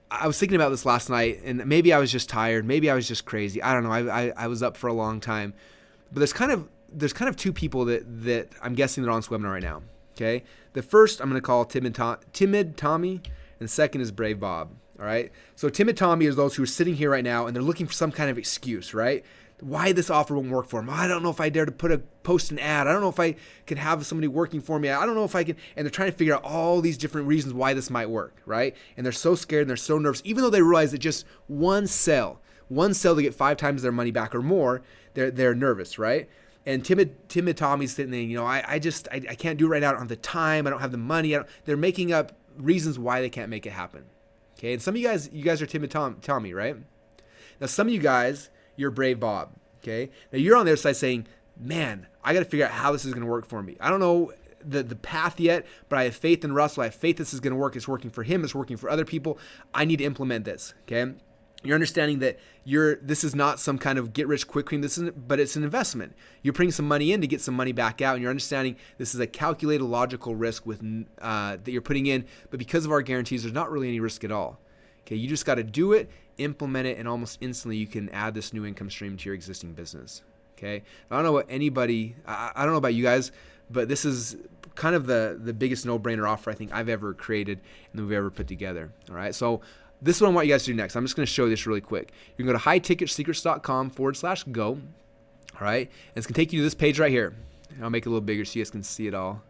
I was thinking about this last night, and maybe I was just tired. Maybe I was just crazy. I don't know. I was up for a long time. But there's kind of 2 people that I'm guessing that are on this webinar right now. Okay? The first I'm going to call Timid Tommy, and the second is Brave Bob. All right? So Timid Tommy is those who are sitting here right now, and they're looking for some kind of excuse, right? Why this offer won't work for them. I don't know if I dare to post an ad. I don't know if I can have somebody working for me. I don't know if I can. And they're trying to figure out all these different reasons why this might work, right? And they're so scared and they're so nervous, even though they realize that just one sell to get 5 times their money back or more, they're nervous, right? And timid Tommy's sitting there, I can't do it right now. I don't have the time. I don't have the money. They're making up reasons why they can't make it happen. Okay. And some of you guys are timid Tommy, right? Now, some of you guys, you're Brave Bob, okay? Now, you're on their side saying, man, I got to figure out how this is going to work for me. I don't know the path yet, but I have faith in Russell. I have faith this is going to work. It's working for him. It's working for other people. I need to implement this, okay? You're understanding that this is not some kind of get-rich-quick cream, but it's an investment. You're putting some money in to get some money back out, and you're understanding this is a calculated, logical risk that you're putting in, but because of our guarantees, there's not really any risk at all. Okay, you just got to do it, implement it, and almost instantly you can add this new income stream to your existing business. Okay, now, I don't know what I don't know about you guys, but this is kind of the biggest no-brainer offer I think I've ever created and that we've ever put together. All right, so this is what I want you guys to do next. I'm just going to show you this really quick. You can go to highticketsecrets.com/go. All right, and it's going to take you to this page right here. I'll make it a little bigger so you guys can see it all.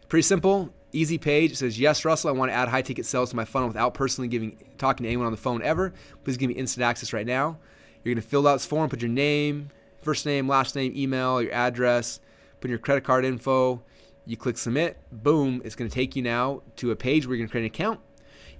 Pretty simple, easy page. It says, yes, Russell, I want to add high ticket sales to my funnel without personally talking to anyone on the phone ever. Please give me instant access right now. You're going to fill out this form, put your name, first name, last name, email, your address, put in your credit card info. You click submit. Boom. It's going to take you now to a page where you're going to create an account.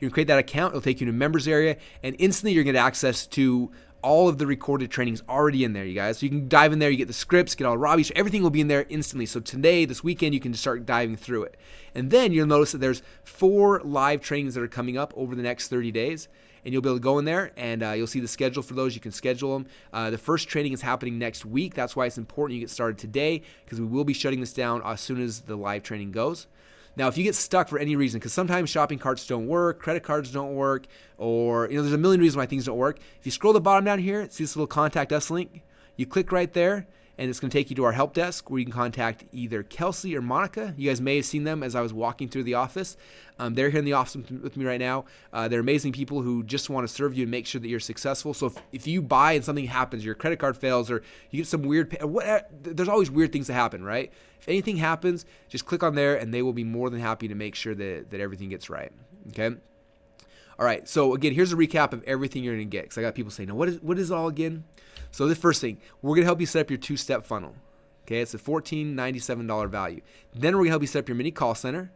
You're going to create that account. It'll take you to members area, and instantly you're going to get access to all of the recorded trainings already in there, you guys. So you can dive in there, you get the scripts, get all Robbie's, everything will be in there instantly. So today, this weekend, you can just start diving through it. And then you'll notice that there's 4 live trainings that are coming up over the next 30 days. And you'll be able to go in there and you'll see the schedule for those. You can schedule them. The first training is happening next week. That's why it's important you get started today, because we will be shutting this down as soon as the live training goes. Now, if you get stuck for any reason, because sometimes shopping carts don't work, credit cards don't work, or there's a million reasons why things don't work. If you scroll to the bottom down here, see this little contact us link. You click right there, and it's going to take you to our help desk where you can contact either Kelsey or Monica. You guys may have seen them as I was walking through the office. They're here in the office with me right now. They're amazing people who just want to serve you and make sure that you're successful. So if you buy and something happens, your credit card fails, or you get some weird, there's always weird things that happen, right? If anything happens, just click on there and they will be more than happy to make sure that everything gets right, okay? All right, so again, here's a recap of everything you're going to get, because I got people saying, now what is it all again? So the first thing, we're going to help you set up your 2-step funnel. Okay, it's a $14.97 value. Then we're going to help you set up your mini call center.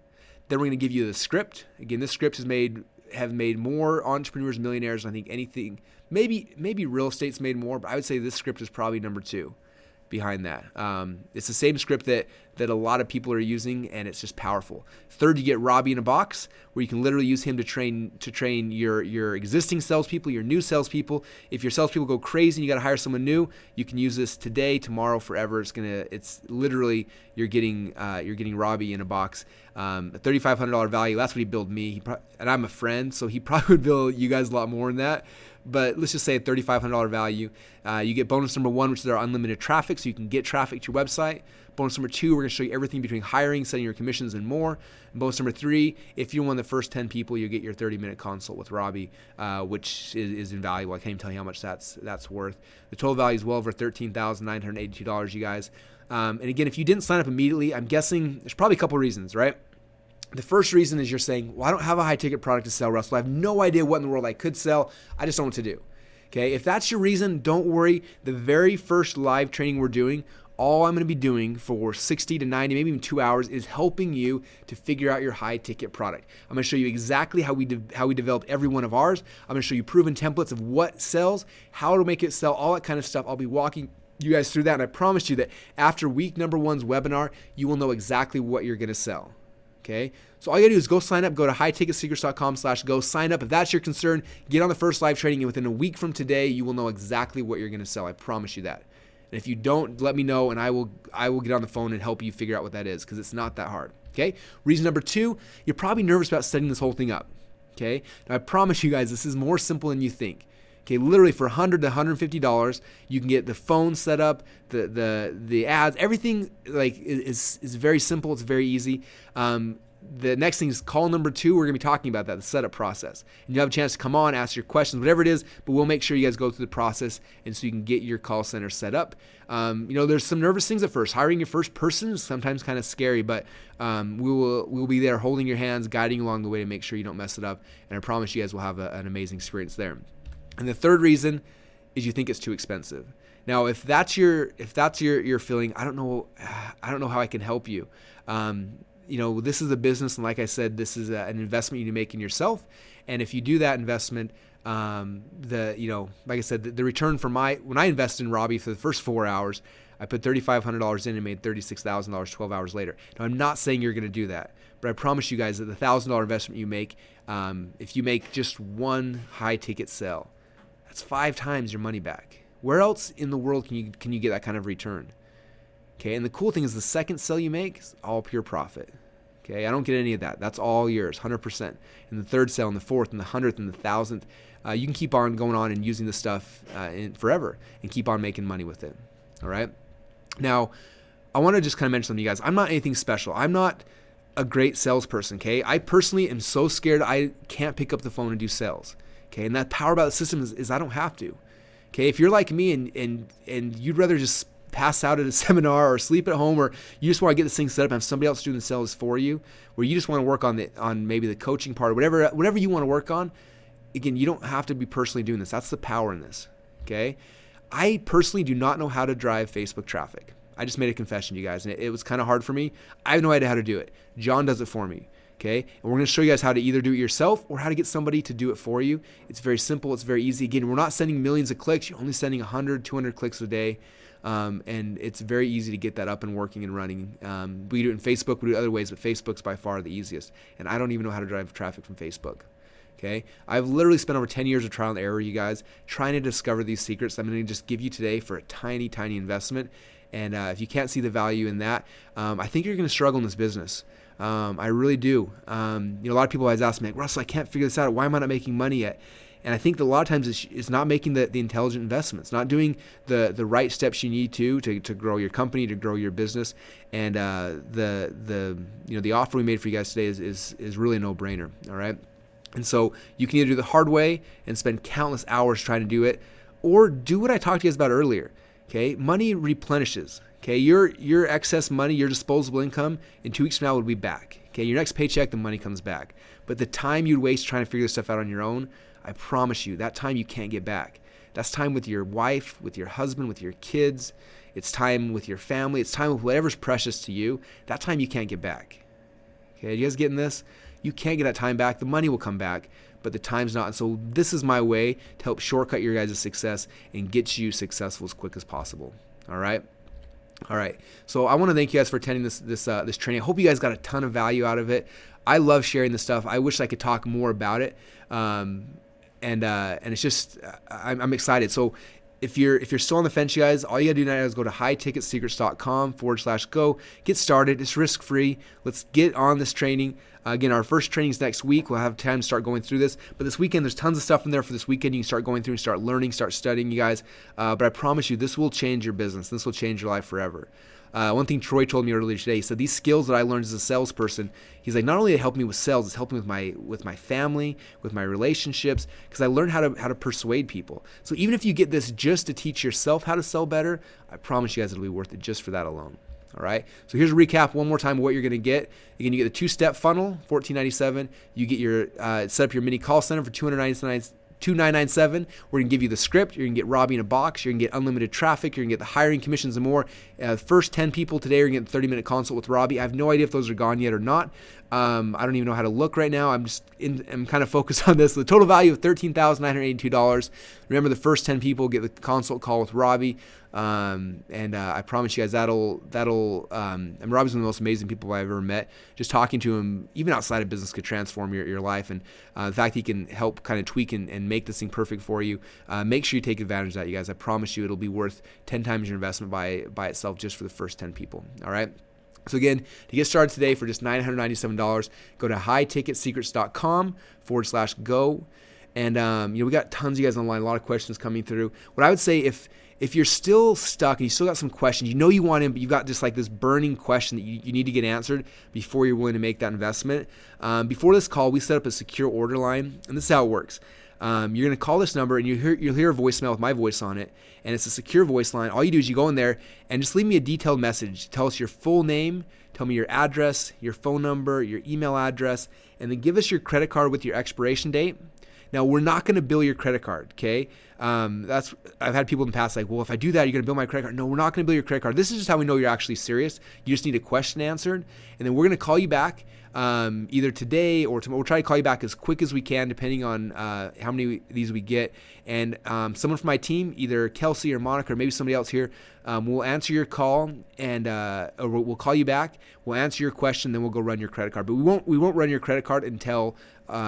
Then we're going to give you the script. Again, this script have made more entrepreneurs millionaires than I think anything. Maybe real estate's made more, but I would say this script is probably number 2. behind that. It's the same script that a lot of people are using, and it's just powerful. Third, you get Robbie in a box, where you can literally use him to train your existing salespeople, your new salespeople. If your salespeople go crazy and you got to hire someone new, you can use this today, tomorrow, forever. It's literally you're getting Robbie in a box. A $3,500 value. That's what he billed me. And I'm a friend, so he probably would bill you guys a lot more than that. But let's just say a $3,500 value. You get bonus number 1, which is our unlimited traffic, so you can get traffic to your website. Bonus number 2, we're going to show you everything between hiring, setting your commissions, and more. And bonus number 3, if you're one of the first 10 people, you get your 30-minute consult with Robbie, which is invaluable. I can't even tell you how much that's worth. The total value is well over $13,982, you guys. And again, if you didn't sign up immediately, I'm guessing there's probably a couple reasons, right? The first reason is you're saying, well, I don't have a high-ticket product to sell, Russell. I have no idea what in the world I could sell. I just don't know what to do. Okay, if that's your reason, don't worry. The very first live training we're doing, all I'm going to be doing for 60 to 90, maybe even 2 hours, is helping you to figure out your high-ticket product. I'm going to show you exactly how we develop every one of ours. I'm going to show you proven templates of what sells, how to make it sell, all that kind of stuff. I'll be walking you guys through that, and I promise you that after week number 1's webinar, you will know exactly what you're going to sell. Okay, so all you gotta do is go sign up. Go to highticketsecrets.com/go sign up. If that's your concern, get on the first live training, and within a week from today, you will know exactly what you're gonna sell. I promise you that. And if you don't, let me know, and I will get on the phone and help you figure out what that is, because it's not that hard. Okay. Reason number 2, you're probably nervous about setting this whole thing up. Okay. Now I promise you guys, this is more simple than you think. Okay, literally for $100 to $150, you can get the phone set up, the ads, everything like is very simple. It's very easy. The next thing is call number 2. We're gonna be talking about that, the setup process, and you have a chance to come on, ask your questions, whatever it is. But we'll make sure you guys go through the process, and so you can get your call center set up. There's some nervous things at first. Hiring your first person is sometimes kind of scary, but we'll be there holding your hands, guiding you along the way to make sure you don't mess it up. And I promise you guys will have an amazing experience there. And the third reason is you think it's too expensive. Now, if that's your feeling, I don't know how I can help you. This is a business, and like I said, this is an investment you need to make in yourself. And if you do that investment, like I said, the return from when I invested in Robbie for the first 4 hours, I put $3,500 in and made $36,000 12 hours later. Now, I'm not saying you're going to do that, but I promise you guys that the $1,000 investment you make, if you make just one high ticket sale, that's 5 times your money back. Where else in the world can you get that kind of return? Okay, and the cool thing is the second sale you make is all pure profit. Okay, I don't get any of that. That's all yours, 100%. And the third sale, and the fourth, and the 100th, and the 1,000th, you can keep on going on and using this stuff forever and keep on making money with it. All right. Now, I want to just kind of mention to you guys, I'm not anything special. I'm not a great salesperson. Okay, I personally am so scared I can't pick up the phone and do sales. Okay, and that power about the system is I don't have to. Okay, if you're like me and you'd rather just pass out at a seminar or sleep at home, or you just want to get this thing set up and have somebody else doing the sales for you, where you just want to work on maybe the coaching part, or whatever you want to work on, again, you don't have to be personally doing this. That's the power in this. Okay, I personally do not know how to drive Facebook traffic. I just made a confession to you guys, and it was kind of hard for me. I have no idea how to do it. John does it for me. Okay, and we're going to show you guys how to either do it yourself or how to get somebody to do it for you. It's very simple. It's very easy. Again, we're not sending millions of clicks. You're only sending 100, 200 clicks a day. And it's very easy to get that up and working and running. We do it in Facebook. We do it other ways, but Facebook's by far the easiest. And I don't even know how to drive traffic from Facebook. Okay, I've literally spent over 10 years of trial and error, you guys, trying to discover these secrets. I'm going to just give you today for a tiny, tiny investment. And if you can't see the value in that, I think you're going to struggle in this business. I really do. A lot of people always ask me, like, Russell, I can't figure this out. Why am I not making money yet? And I think that a lot of times it's not making the intelligent investments, not doing the right steps you need to grow your company, to grow your business. And the offer we made for you guys today is really a no-brainer. All right. And so you can either do the hard way and spend countless hours trying to do it, or do what I talked to you guys about earlier. Okay, money replenishes. Okay, your excess money, your disposable income, in 2 weeks from now will be back. Okay, your next paycheck, the money comes back. But the time you'd waste trying to figure this stuff out on your own, I promise you, that time you can't get back. That's time with your wife, with your husband, with your kids. It's time with your family. It's time with whatever's precious to you. That time you can't get back. Okay, you guys getting this? You can't get that time back. The money will come back, but the time's not. And so this is my way to help shortcut your guys' success and get you successful as quick as possible. All right? All right. So I want to thank you guys for attending this training. I hope you guys got a ton of value out of it. I love sharing this stuff. I wish I could talk more about it. And it's just I'm excited. So if you're still on the fence, you guys, all you gotta do now is go to highticketsecrets.com/go. Get started. It's risk free. Let's get on this training. Again, our first training is next week. We'll have time to start going through this. But this weekend, there's tons of stuff in there for this weekend. You can start going through and start learning, start studying, you guys. But I promise you, this will change your business. This will change your life forever. One thing Troy told me earlier today, he said these skills that I learned as a salesperson, he's like, not only it helped me with sales, it's helped me with my family, with my relationships, because I learned how to persuade people. So even if you get this just to teach yourself how to sell better, I promise you guys it'll be worth it just for that alone. All right. So here's a recap one more time of what you're going to get. Again, you get the two-step funnel, $14.97. You get your set up your mini call center for $299.97. We're going to give you the script. You're going to get Robbie in a box. You're going to get unlimited traffic. You're going to get the hiring commissions and more. First 10 people today are going to get a 30-minute consult with Robbie. I have no idea if those are gone yet or not. I don't even know how to look right now. I'm kind of focused on this. The total value of $13,982. Remember, the first 10 people get the consult call with Robbie. I promise you guys that'll and Robbie's one of the most amazing people I've ever met. Just talking to him, even outside of business, could transform your life. And the fact he can help kind of tweak and make this thing perfect for you, make sure you take advantage of that, you guys. I promise you it'll be worth 10 times your investment by itself just for the first 10 people. All right. So again, to get started today for just $997, go to highticketsecrets.com/go. And we got tons of you guys online, a lot of questions coming through. What I would say, if you're still stuck and you still got some questions, you want in, but you've got just like this burning question that you need to get answered before you're willing to make that investment. Before this call, we set up a secure order line, and this is how it works. You're going to call this number, and you'll hear a voicemail with my voice on it, and it's a secure voice line. All you do is you go in there and just leave me a detailed message. Tell us your full name, tell me your address, your phone number, your email address, and then give us your credit card with your expiration date. Now, we're not going to bill your credit card, okay? I've had people in the past like, well, if I do that, you're going to bill my credit card. No, we're not going to bill your credit card. This is just how we know you're actually serious. You just need a question answered, and then we're going to call you back either today or tomorrow. We'll try to call you back as quick as we can, depending on how many of these we get. And someone from my team, either Kelsey or Monica or maybe somebody else here, will answer your call, and or we'll call you back. We'll answer your question, then we'll go run your credit card. But we won't run your credit card until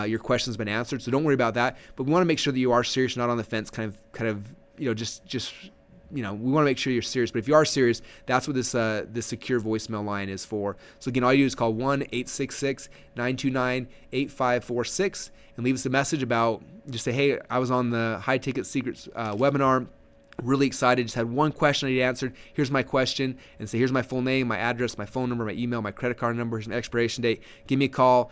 your question's been answered. So don't worry about that. But we want to make sure that you are serious, not on the fence, kind of just. We want to make sure you're serious. But if you are serious, that's what this secure voicemail line is for. So again, all you do is call 1-866-929-8546 and leave us a message about, just say, hey, I was on the High Ticket Secrets webinar. Really excited. Just had one question I need answered. Here's my question. And say, here's my full name, my address, my phone number, my email, my credit card number, here's my expiration date. Give me a call.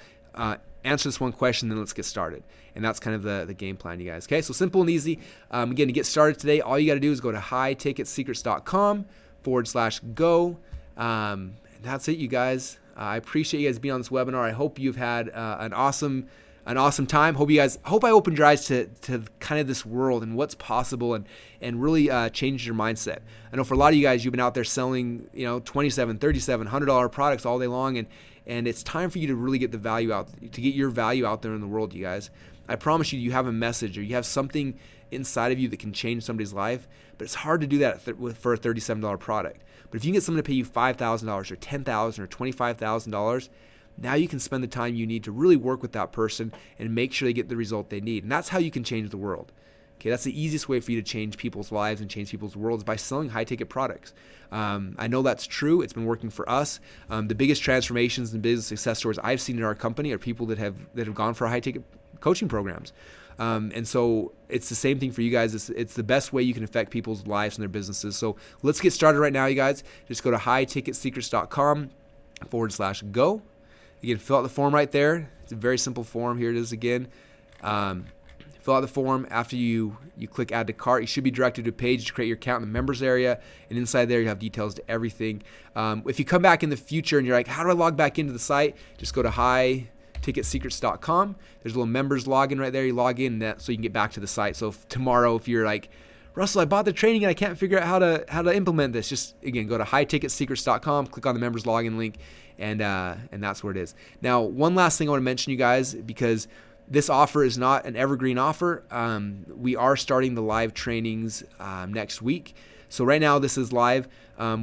Answer this one question, then let's get started. And that's kind of the game plan, you guys. Okay, so simple and easy. Again, to get started today, all you got to do is go to highticketsecrets.com/go. And that's it, you guys. I appreciate you guys being on this webinar. I hope you've had an awesome time. Hope I opened your eyes to kind of this world and what's possible, and really changed your mindset. I know for a lot of you guys, you've been out there selling $27, $37, $100 products all day long, and it's time for you to really get the value out, to get your value out there in the world, you guys. I promise you have a message, or you have something inside of you that can change somebody's life, but it's hard to do that for a $37 product. But if you can get someone to pay you $5,000 or $10,000 or $25,000, now you can spend the time you need to really work with that person and make sure they get the result they need. And that's how you can change the world. Okay, that's the easiest way for you to change people's lives and change people's worlds, by selling high-ticket products. I know that's true. It's been working for us. The biggest transformations and business success stories I've seen in our company are people that have gone for high-ticket coaching programs. And so it's the same thing for you guys. It's the best way you can affect people's lives and their businesses. So let's get started right now, you guys. Just go to highticketsecrets.com/go. You can fill out the form right there. It's a very simple form. Here it is again. Fill out the form. After you click add to cart, you should be directed to a page to create your account in the members area, and inside there you have details to everything. If you come back in the future and you're like, how do I log back into the site? Just go to highticketsecrets.com. There's a little members login right there. You log in so you can get back to the site. So tomorrow, if you're like, Russell, I bought the training and I can't figure out how to implement this, just again go to highticketsecrets.com, click on the members login link, and that's where it is. Now, one last thing I want to mention, you guys, because This offer is not an evergreen offer. We are starting the live trainings next week. So right now this is live.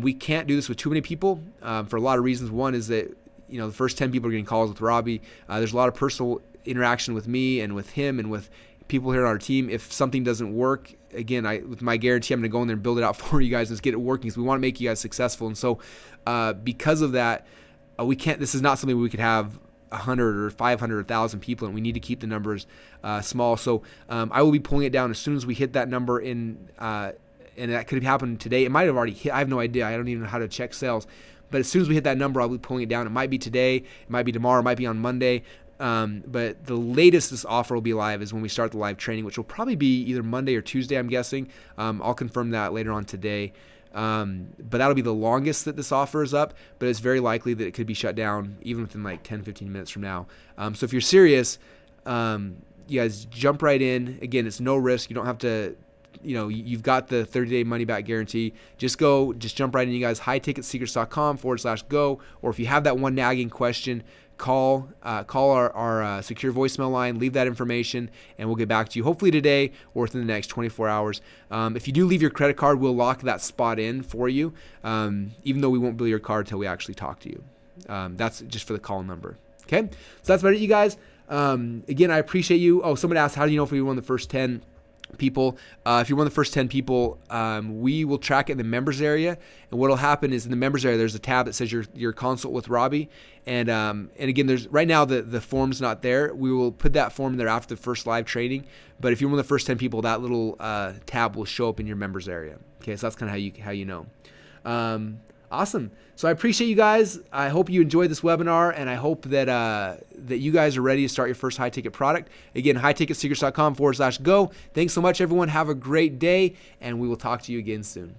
We can't do this with too many people for a lot of reasons. One is that the first 10 people are getting calls with Robbie. There's a lot of personal interaction with me and with him and with people here on our team. If something doesn't work, again, with my guarantee, I'm going to go in there and build it out for you guys and just get it working because we want to make you guys successful. And so because of that, we can't. This is not something we could have 100 or 500 or 1,000 people, and we need to keep the numbers small. So I will be pulling it down as soon as we hit that number and that could have happened today. It might have already hit. I have no idea. I don't even know how to check sales. But as soon as we hit that number, I'll be pulling it down. It might be today. It might be tomorrow. It might be on Monday. But the latest this offer will be live is when we start the live training, which will probably be either Monday or Tuesday, I'm guessing. I'll confirm that later on today. But that'll be the longest that this offer is up, but it's very likely that it could be shut down even within like 10, 15 minutes from now. So if you're serious, you guys jump right in. Again, it's no risk. You don't have to, you've got the 30-day money-back guarantee. Just jump right in, you guys. highticketsecrets.com/go. Or if you have that one nagging question, call our secure voicemail line, leave that information, and we'll get back to you hopefully today or within the next 24 hours. If you do leave your credit card, we'll lock that spot in for you, even though we won't bill your card until we actually talk to you. That's just for the call number. Okay, so that's about it, you guys. Again, I appreciate you. Oh, somebody asked, how do you know if we won the first 10 people? If you're one of the first 10 people, we will track it in the members area, and what will happen is in the members area there's a tab that says your consult with Robbie, and again, there's right now the form's not there. We will put that form there after the first live training, but if you're one of the first 10 people, that little tab will show up in your members area. Okay, so that's kind of how you know. Awesome. So I appreciate you guys. I hope you enjoyed this webinar, and I hope that you guys are ready to start your first high ticket product. Again, highticketsecrets.com/go. Thanks so much, everyone. Have a great day, and we will talk to you again soon.